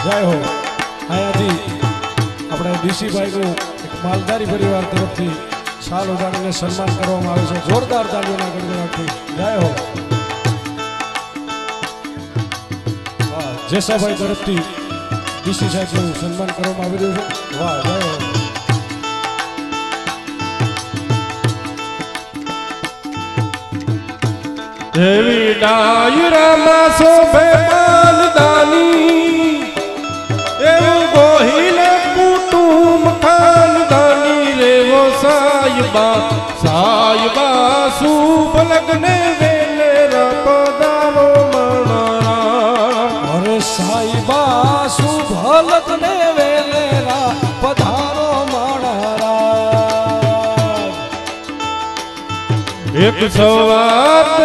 જય હો અહીંયાથી આપણે ડીસીભાઈનું એક માલધારી પરિવાર તરફથી શાલ ઉડાડીને સન્માન કરવામાં આવે છે જોરદાર તાળીઓના ગણગણાટથી જય હો વાહ જેસાભાઈ તરફથી ડીસી સાહેબનું સન્માન કરવામાં આવી રહ્યું છે વાહ જય હો એવી ડાયરામાં શોભે માનદાની એવું ગોહિલે કુટુંબ ખાનદાની રેવો સાયબા સાયબા શુભ લગ્ને વેલે રપદારો મણારા અરે સાઈબા શુભ લગ્ને વેલે રા પધારો માણારા એક સવાત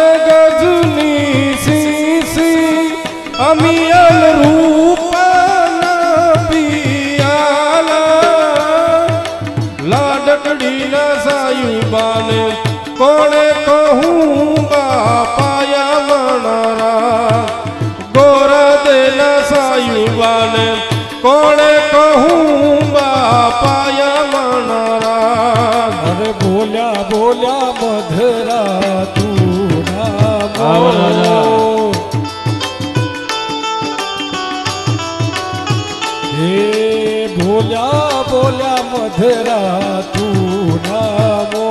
ગજની સીસી અમિયલ રૂપાના પિયાલા લાડકડીના સાયુબાને કોણે કહું બાપાયા મણારા ગોરદેના સાયુબાને કોણે કહું બાપાયા મણારા અરે બોલ્યા બોલ્યા મધરા તું નામો હે બોલ્યા બોલ્યા મધરા તું નામો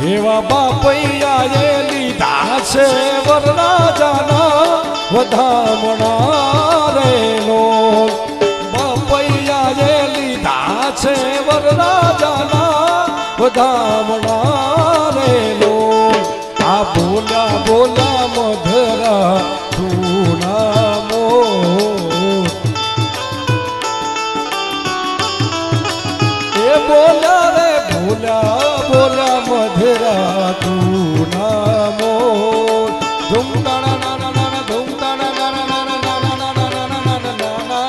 એવા બાપૈયાએ લીધા છે વરરાજાના વધામણા રેલો બાપૈયાએ લીધા છે વરરાજાના વધામણા રેલો આ બોલ્યા બોલ્યા મધરા તું નામો એ બોલ્યા રે બોલ્યા બોલ્યા મધરા તું નામો ધૂમ તાણા નાના નાના ધૂમ તાણા નાના નાના નાના નાના નાના નાના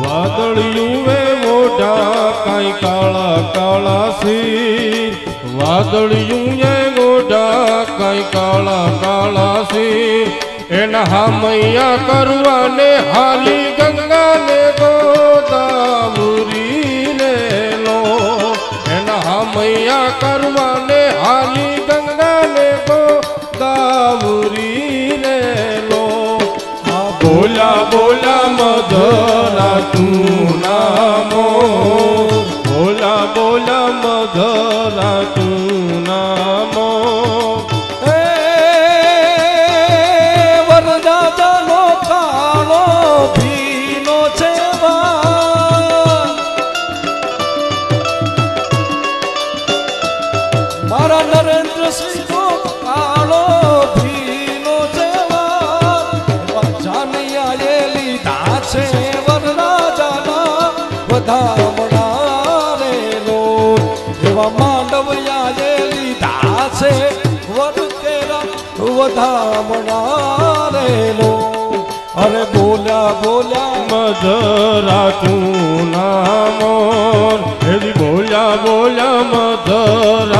વાદળિયું વે મોઢા કાંઈ કાળા કાળા સી વાદળિયું એ મોઢા કાંઈ કાળા કાળા સી એના હામૈયા કરવાને હાલી ગંગાને ગોદાવરીને લો એના હામૈયા કરવાને હાલી ગંગાને ગોદાવરીને લો બોલા બોલા મધરા તું નામો બોલા બોલા મધરા તું નામો એ વરરાજાનો કાળો ભીનો છે મારા નરેન્દ્રસિંહનો કાળો ભીનો છે જાનિયાએ લીધા છે વરરાજાના વધામણા રેલો એવા માંડવિયાએ લીધા છે વરકેરા વધામણા રેલો અરે બોલ્યા બોલ્યા મધરા તું નામો એવી બોલ્યા બોલ્યા મધરા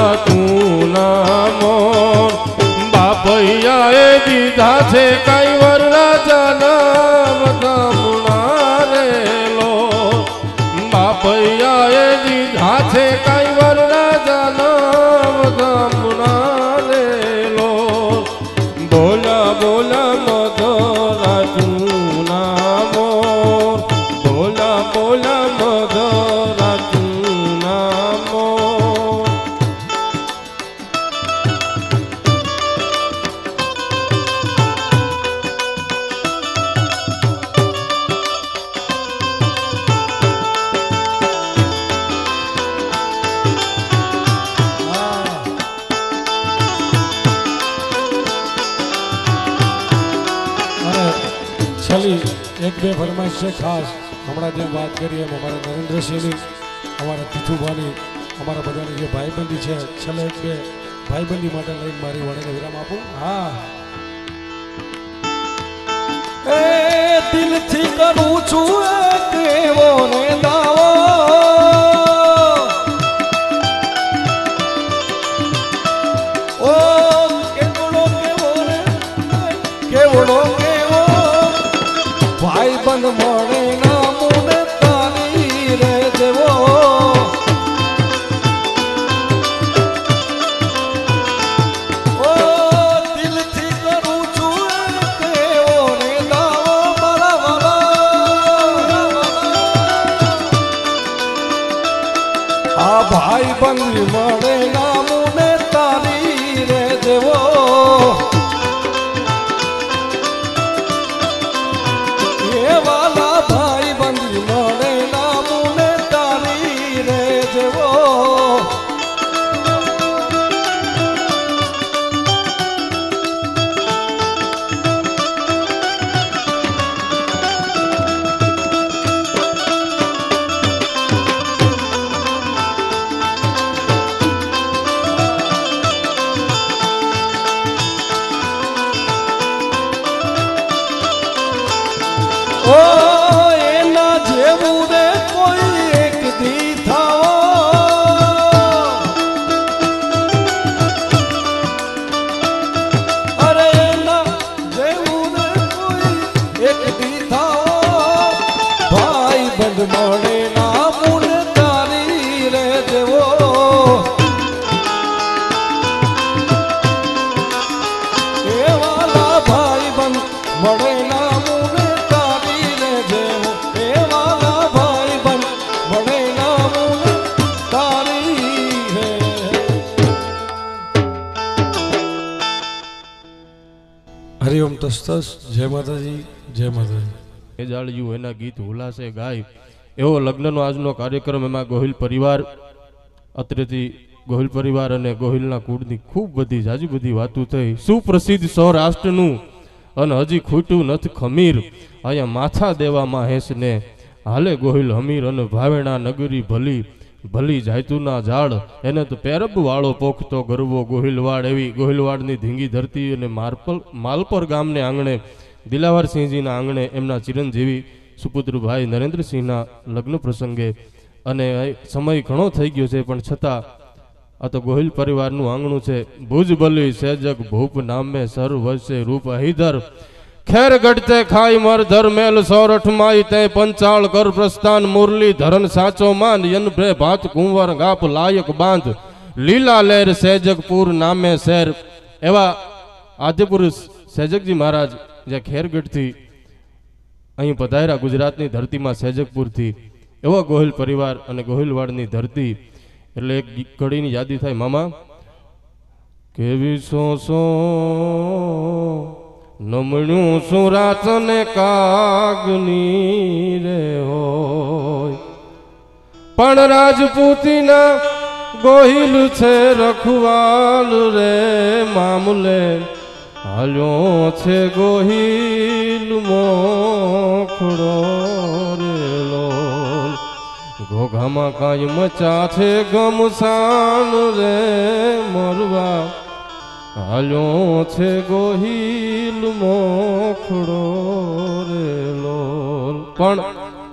પૈયાએ દીધા છે કઈ વર રાજાના ગામના રે લોલ બોલા બોલા મધરા તું નામો બોલા બોલા મધરા તું નામો છેલ્લી એક બે ફરમાઈશ છે ખાસ હમણાં જેમ વાત કરી એમ અમારા નરેન્દ્રસિંહની અમારા તીથુભાની અમારા બધાની જે ભાઈબંધી છે છેલ્લે એક બે ભાઈબંધી માટે લઈને મારી વાણીને વિરામ આપું. હા એ દિલથી કરું છું એક એવો ને દાવો ઓ કેવડો કેવો રે કેવડો કેવો ભાઈ બંધ મળે ના મુને તારી રે જેવો ઓ દિલથી કરું છું એક એવો ને દાવો મારા વાલા આ ભાઈ બંધ મળે ના મુને તારી રે જેવો એ વાલા ભાઈ બંધ મળે ના મુને તારી રે જેવો ઓ એના જેવું રે કોઈ એક દી થાઓ અરે એના જેવું રે કોઈ એક દી થાઓ ભાઈ બંધ મળે ના મુન તારી રે જેવો એ વાલા ભાઈ બંધ મળે ના મુન તારી રે જેવો એ વાલા ભાઈ બંધ મળે ના મુન તારી રે. હરિઓમ તસ્તસ. જય માતાજી જય માતાજી. એ જાળ્યું એના ગીત હુલાસે ગાય એવો લગ્નનો આજનો કાર્યક્રમ. એમાં ગોહિલ પરિવાર અત્રેથી ગોહિલ પરિવાર અને ગોહિલના કુળની ખૂબ બધી જાજી બધી વાતો થઈ. સુપ્રસિદ્ધ સૌરાષ્ટ્રનું અને હજી ખૂટ્યું નથી ખમીર અહીંયા માથા દેવામાં હેસને હાલે ગોહિલ હમીર અને ભાવેણા નગરી ભલી ભલી જાયતુના ઝાડ એને તો પેરબ વાળો પોખતો ગરવો ગોહિલવાડ. એવી ગોહિલવાડની ધીંગી ધરતી અને માલપર ગામને આંગણે દિલાવરસિંહજીના આંગણે એમના ચિરંજીવી સુપુત્ર ભાઈ નરેન્દ્રસિંહના લગ્ન પ્રસંગે અને સમય ઘણો થઈ ગયો છે પણ છતાં આ તો ગોહિલ પરિવારનું આંગણું છે. ભુજ બલી સેજક ભૂપ નામે સર વસે રૂપ અહીધર ખેર ગઢતે ખાઈ મર ધર મેલ સોરઠ માઈ તે પંચાળ કર પ્રસ્થાન મુરલી ધરન સાચો માન યન ભે ભાત કુંવર ગાપ લાયક બાંધ લીલા લેર સેજકપુર નામે શેર. એવા આદ્યપુરુષ સેજકજી મહારાજ જે ખેરગઢથી અહીં પધાર્યા ગુજરાતની ધરતીમાં સેજકપુરથી. એવો ગોહિલ પરિવાર અને ગોહિલવાડની ધરતી એટલે એક કડીની યાદી થાય. મામા કેવી સો નમણ્યું સુરાત ને કાગની રે હોય પણ રાજપૂતીના ગોહિલ છે રખવાલ રે મામલે હાલ્યો છે ગોહિલ મોખડો રે લોલ ઘોઘામાં કાંઈ મચા છે ગમસાન રે મરવા હાલ્યો છે ગોહિલ મોખડો રે લોલ. પણ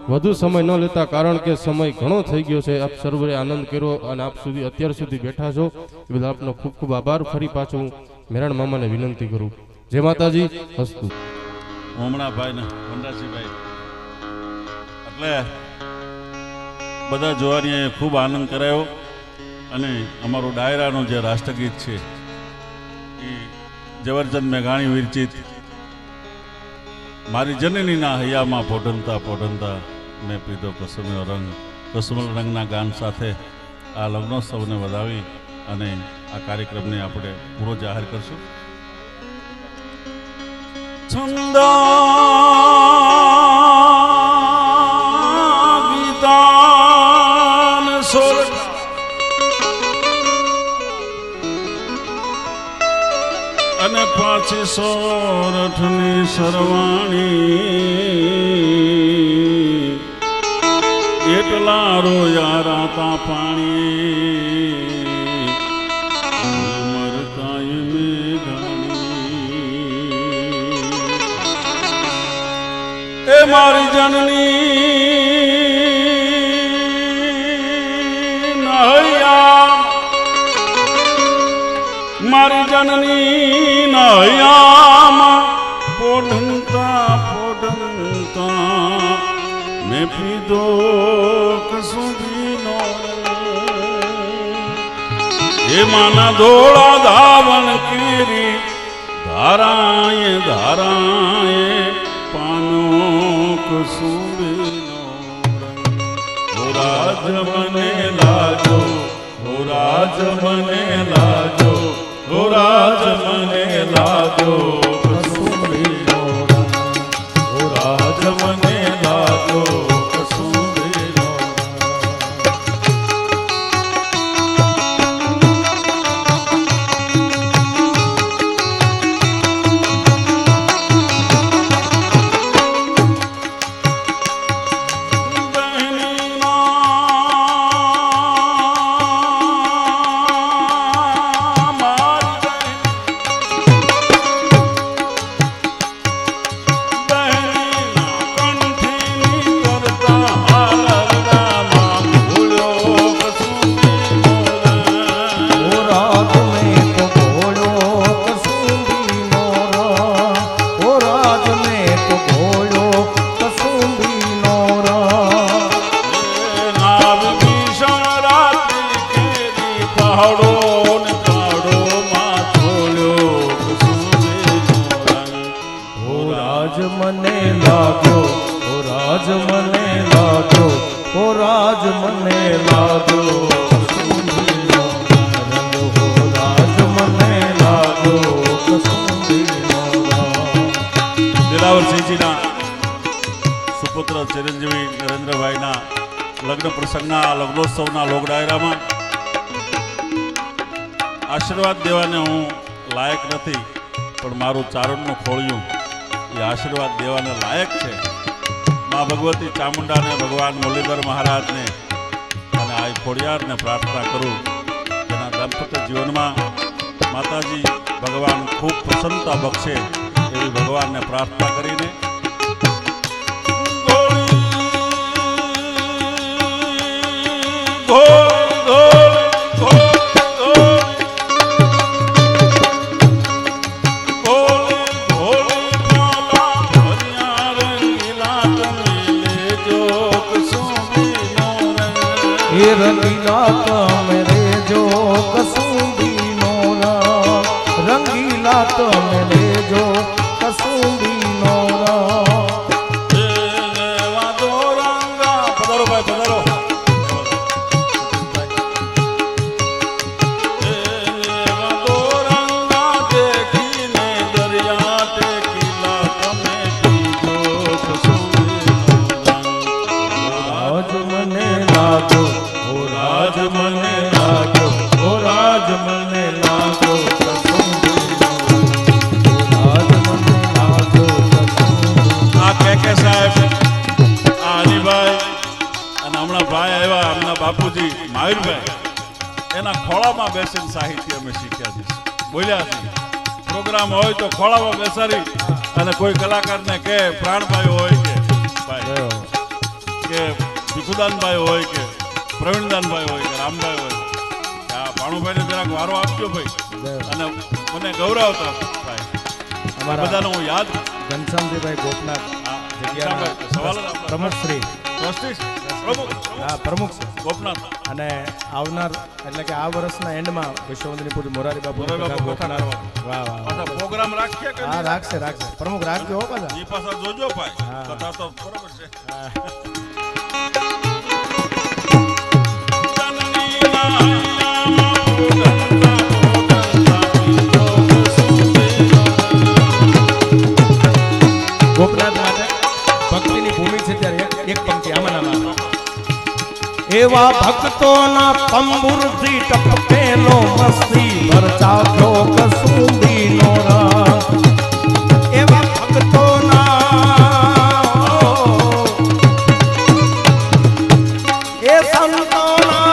વધુ સમય ન લેતા કારણ કે સમય ઘણો થઈ ગયો છે. આપ સર્વે આનંદ કર્યો અને આપ સુધી અત્યાર સુધી બેઠા છો એ બધા આપનો ખૂબ ખૂબ આભાર. ફરી પાછો હું મેરાણ મામાને વિનંતી કરું. જય માતાજી. હસ્તુ ઉમણા ભાઈ ને વનરાજસિંહભાઈ એટલે બધા જોવાનીએ ખૂબ આનંદ કરાયો અને અમારું ડાયરાનું જે રાષ્ટ્રગીત છે એ ઝવેરચંદ મેઘાણી વિરચિત મારી જનનીના હૈયામાં પોઢનતા પોઢનતા મેં પીધો કસુમનો રંગ, કસુમલ રંગના ગાન સાથે આ લગ્નોત્સવને વધાવી અને આ કાર્યક્રમને આપણે પૂરો જાહેર કરશું. ગીતાન સોર અને 508ની સરવાણી એટલા રોયા રાતા પાણી ઉમર કાયમે ગાણી એ મારી જનની નહયા મારી જનની નહયામાં પોઢનતા પોઢનતા મેં પીધો કસુંબીનો એ માના ધોળા ધાવણ કેરી ધારાએ ધારાએ પાનો કસુંબીનો ઓ રાજ મને લાજો, ઓ રાજ મને લાજો, ઓ રાજ મને લાજો કસુંબીનો ઓ રાજ મને લાજો કસુંબીનો. દિલાવરસિંહજીના સુપુત્ર ચિરંજીવી નરેન્દ્રભાઈના લગ્ન પ્રસંગના લગ્નોત્સવના લોક ડાયરામાં આશીર્વાદ દેવાને હું લાયક નથી, પણ મારું ચારણનું ખોળિયું એ આશીર્વાદ દેવાને લાયક છે. મા ભગવતી ચામુંડાને, ભગવાન મુરલીધર મહારાજને અને આ ખોડિયારને પ્રાર્થના કરું તેના દાંપત્ય જીવનમાં માતાજી ભગવાન ખૂબ પ્રસન્નતા બક્ષે એવી ભગવાનને પ્રાર્થના કરીને રંગીલા તમે રેજો કસુંબીનો રંગ, રંગીલા તમે રેજો કસુંબીનો પધારો ભાઈ પધારો. બાપુજી મહાવીરભાઈ એના ખોળામાં બેસીને સાહિત્ય અમે શીખ્યા છીએ, બોલ્યા છીએ. પ્રોગ્રામ હોય તો ખોળામાં બેસાડી અને કોઈ કલાકારને કે પ્રાણભાઈ હોય કે ભાઈ કે ભીખુદાનભાઈ હોય કે પ્રવીણદાનભાઈ હોય કે રામભાઈ હોય કે આ ભાણુભાઈને જરાક વારો આપજો ભાઈ, અને મને ગૌરવ હતો ભાઈ અમારા બધાને હું યાદ ઘનશ્યામજીભાઈ ગોપનાથ સવાલ પ્રમુખ શ્રી ટ્રસ્ટી હા પ્રમુખ છે ગોપનાથ અને આવનાર એટલે કે આ વર્ષના એન્ડમાં વિશ્વવંદની પૂજ્ય મોરારી બાપુ ગોપનાથ. વાહ વાહ પાછા પ્રોગ્રામ રાખીએ કે હા રાખશે પ્રમુખ રાખજો હો પાછા ઈ પાછા જોજો ભાઈ હા. કથા તો બરોબર છે ગોપનાથ માટે ભક્તિની ભૂમિ છે ત્યારે એક પંક્તિ આમાં નામાં એવા ભક્તોના તંબુરથી ટપકેલો મસ્તી ભરચાખ્યો કસુંબીનો રસ. એવા ભક્તોના એ સંતોના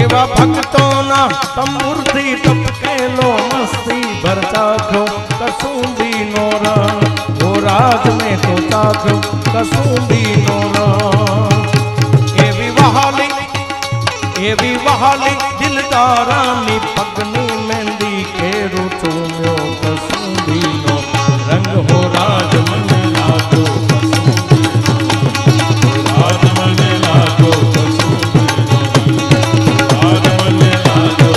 એવા ભક્તોના તંબુરથી ટપકેલો મસ્તી ભરચાખ્યો કસુંબીનો રસ. રાજ में तो चाख्यो कसुंबीनो रस. एवी वहाली दिलदारानी पगनी मेहंदी केरो चूम्यो कसुंबीनो रंग हो राज मन लागो राज मन लागो राज मन लागो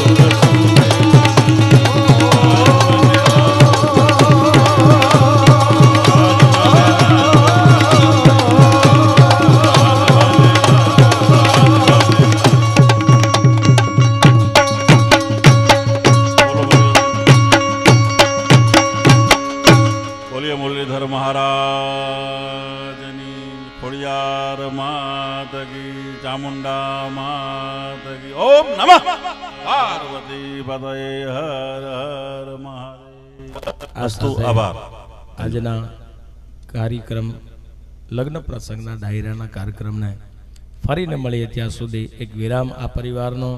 બોલીએ મુરલીધર મહારાજની ખોડિયાર માત કી ચામુંડા માત કી ઓમ નમઃ પાર્વતી પતયે હર હર મહાદેવ અસ્તુ આભાર આજના કાર્યક્રમ લગ્ન પ્રસંગના ડાયરાના કાર્યક્રમને ફરીને મળીએ ત્યાં સુધી એક વિરામ. આ પરિવારનો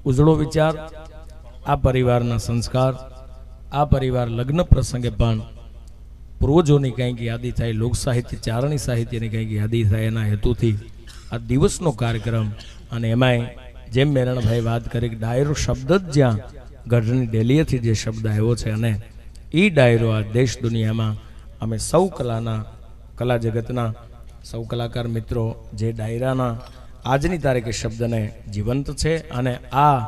ઉજળો વિચાર, આ પરિવારના સંસ્કાર, આ પરિવાર લગ્ન પ્રસંગે પણ પૂર્વજોની કંઈક યાદી થાય, લોક સાહિત્ય ચારણી સાહિત્યની કંઈક યાદી થાય એના હેતુથી આ દિવસનો કાર્યક્રમ. અને એમાંય જેમ મેરણભાઈ વાત કરી કે ડાયરો શબ્દ જ જ્યાં ગઢની ડેલીએથી જે શબ્દ આવ્યો છે અને એ ડાયરો આ દેશ દુનિયામાં અમે સૌ કલા જગતના સૌ કલાકાર મિત્રો જે ડાયરાના આજની તારીખે શબ્દને જીવંત છે અને આ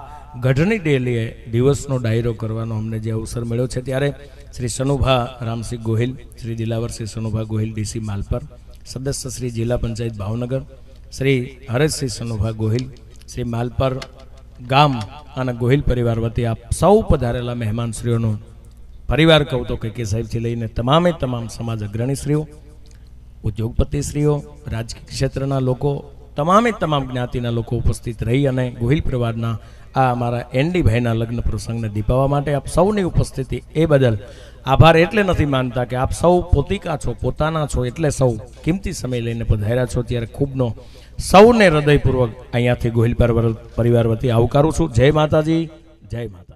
ગઢની ડેલીએ દિવસનો ડાયરો કરવાનો અમને જે અવસર મળ્યો છે ત્યારે શ્રી સનુભા રામસિંહ ગોહિલ, શ્રી દિલાવરસિંહ સનુભા ગોહિલ ડીસી માલપર, સદસ્ય શ્રી જિલ્લા પંચાયત ભાવનગર, શ્રી હરેશસિંહ સનુભા ગોહિલ, શ્રી માલપર ગામ અને ગોહિલ પરિવાર વતી આપ સૌ પધારેલા મહેમાનશ્રીઓનો પરિવાર કહું તો કે સાહેબથી લઈને તમામે તમામ સમાજ અગ્રણીશ્રીઓ, ઉદ્યોગપતિશ્રીઓ, રાજકીય ક્ષેત્રના લોકો, તમામે તમામ જ્ઞાતિના લોકો ઉપસ્થિત રહી અને ગોહિલ પરિવારના આ અમારા એનડી ભાઈના લગ્ન પ્રસંગને દીપાવવા માટે આપ સૌની ઉપસ્થિતિ એ બદલ આભાર એટલે નથી માનતા કે આપ સૌ પોતિકા છો, પોતાના છો, એટલે સૌ કિંમતી સમય લઈને પધાર્યા છો. ત્યારે ખૂબનો સૌને હૃદયપૂર્વક અહીંયાથી ગોહિલ પરિવાર વતી આવકારું છું. જય માતાજી, જય માતા.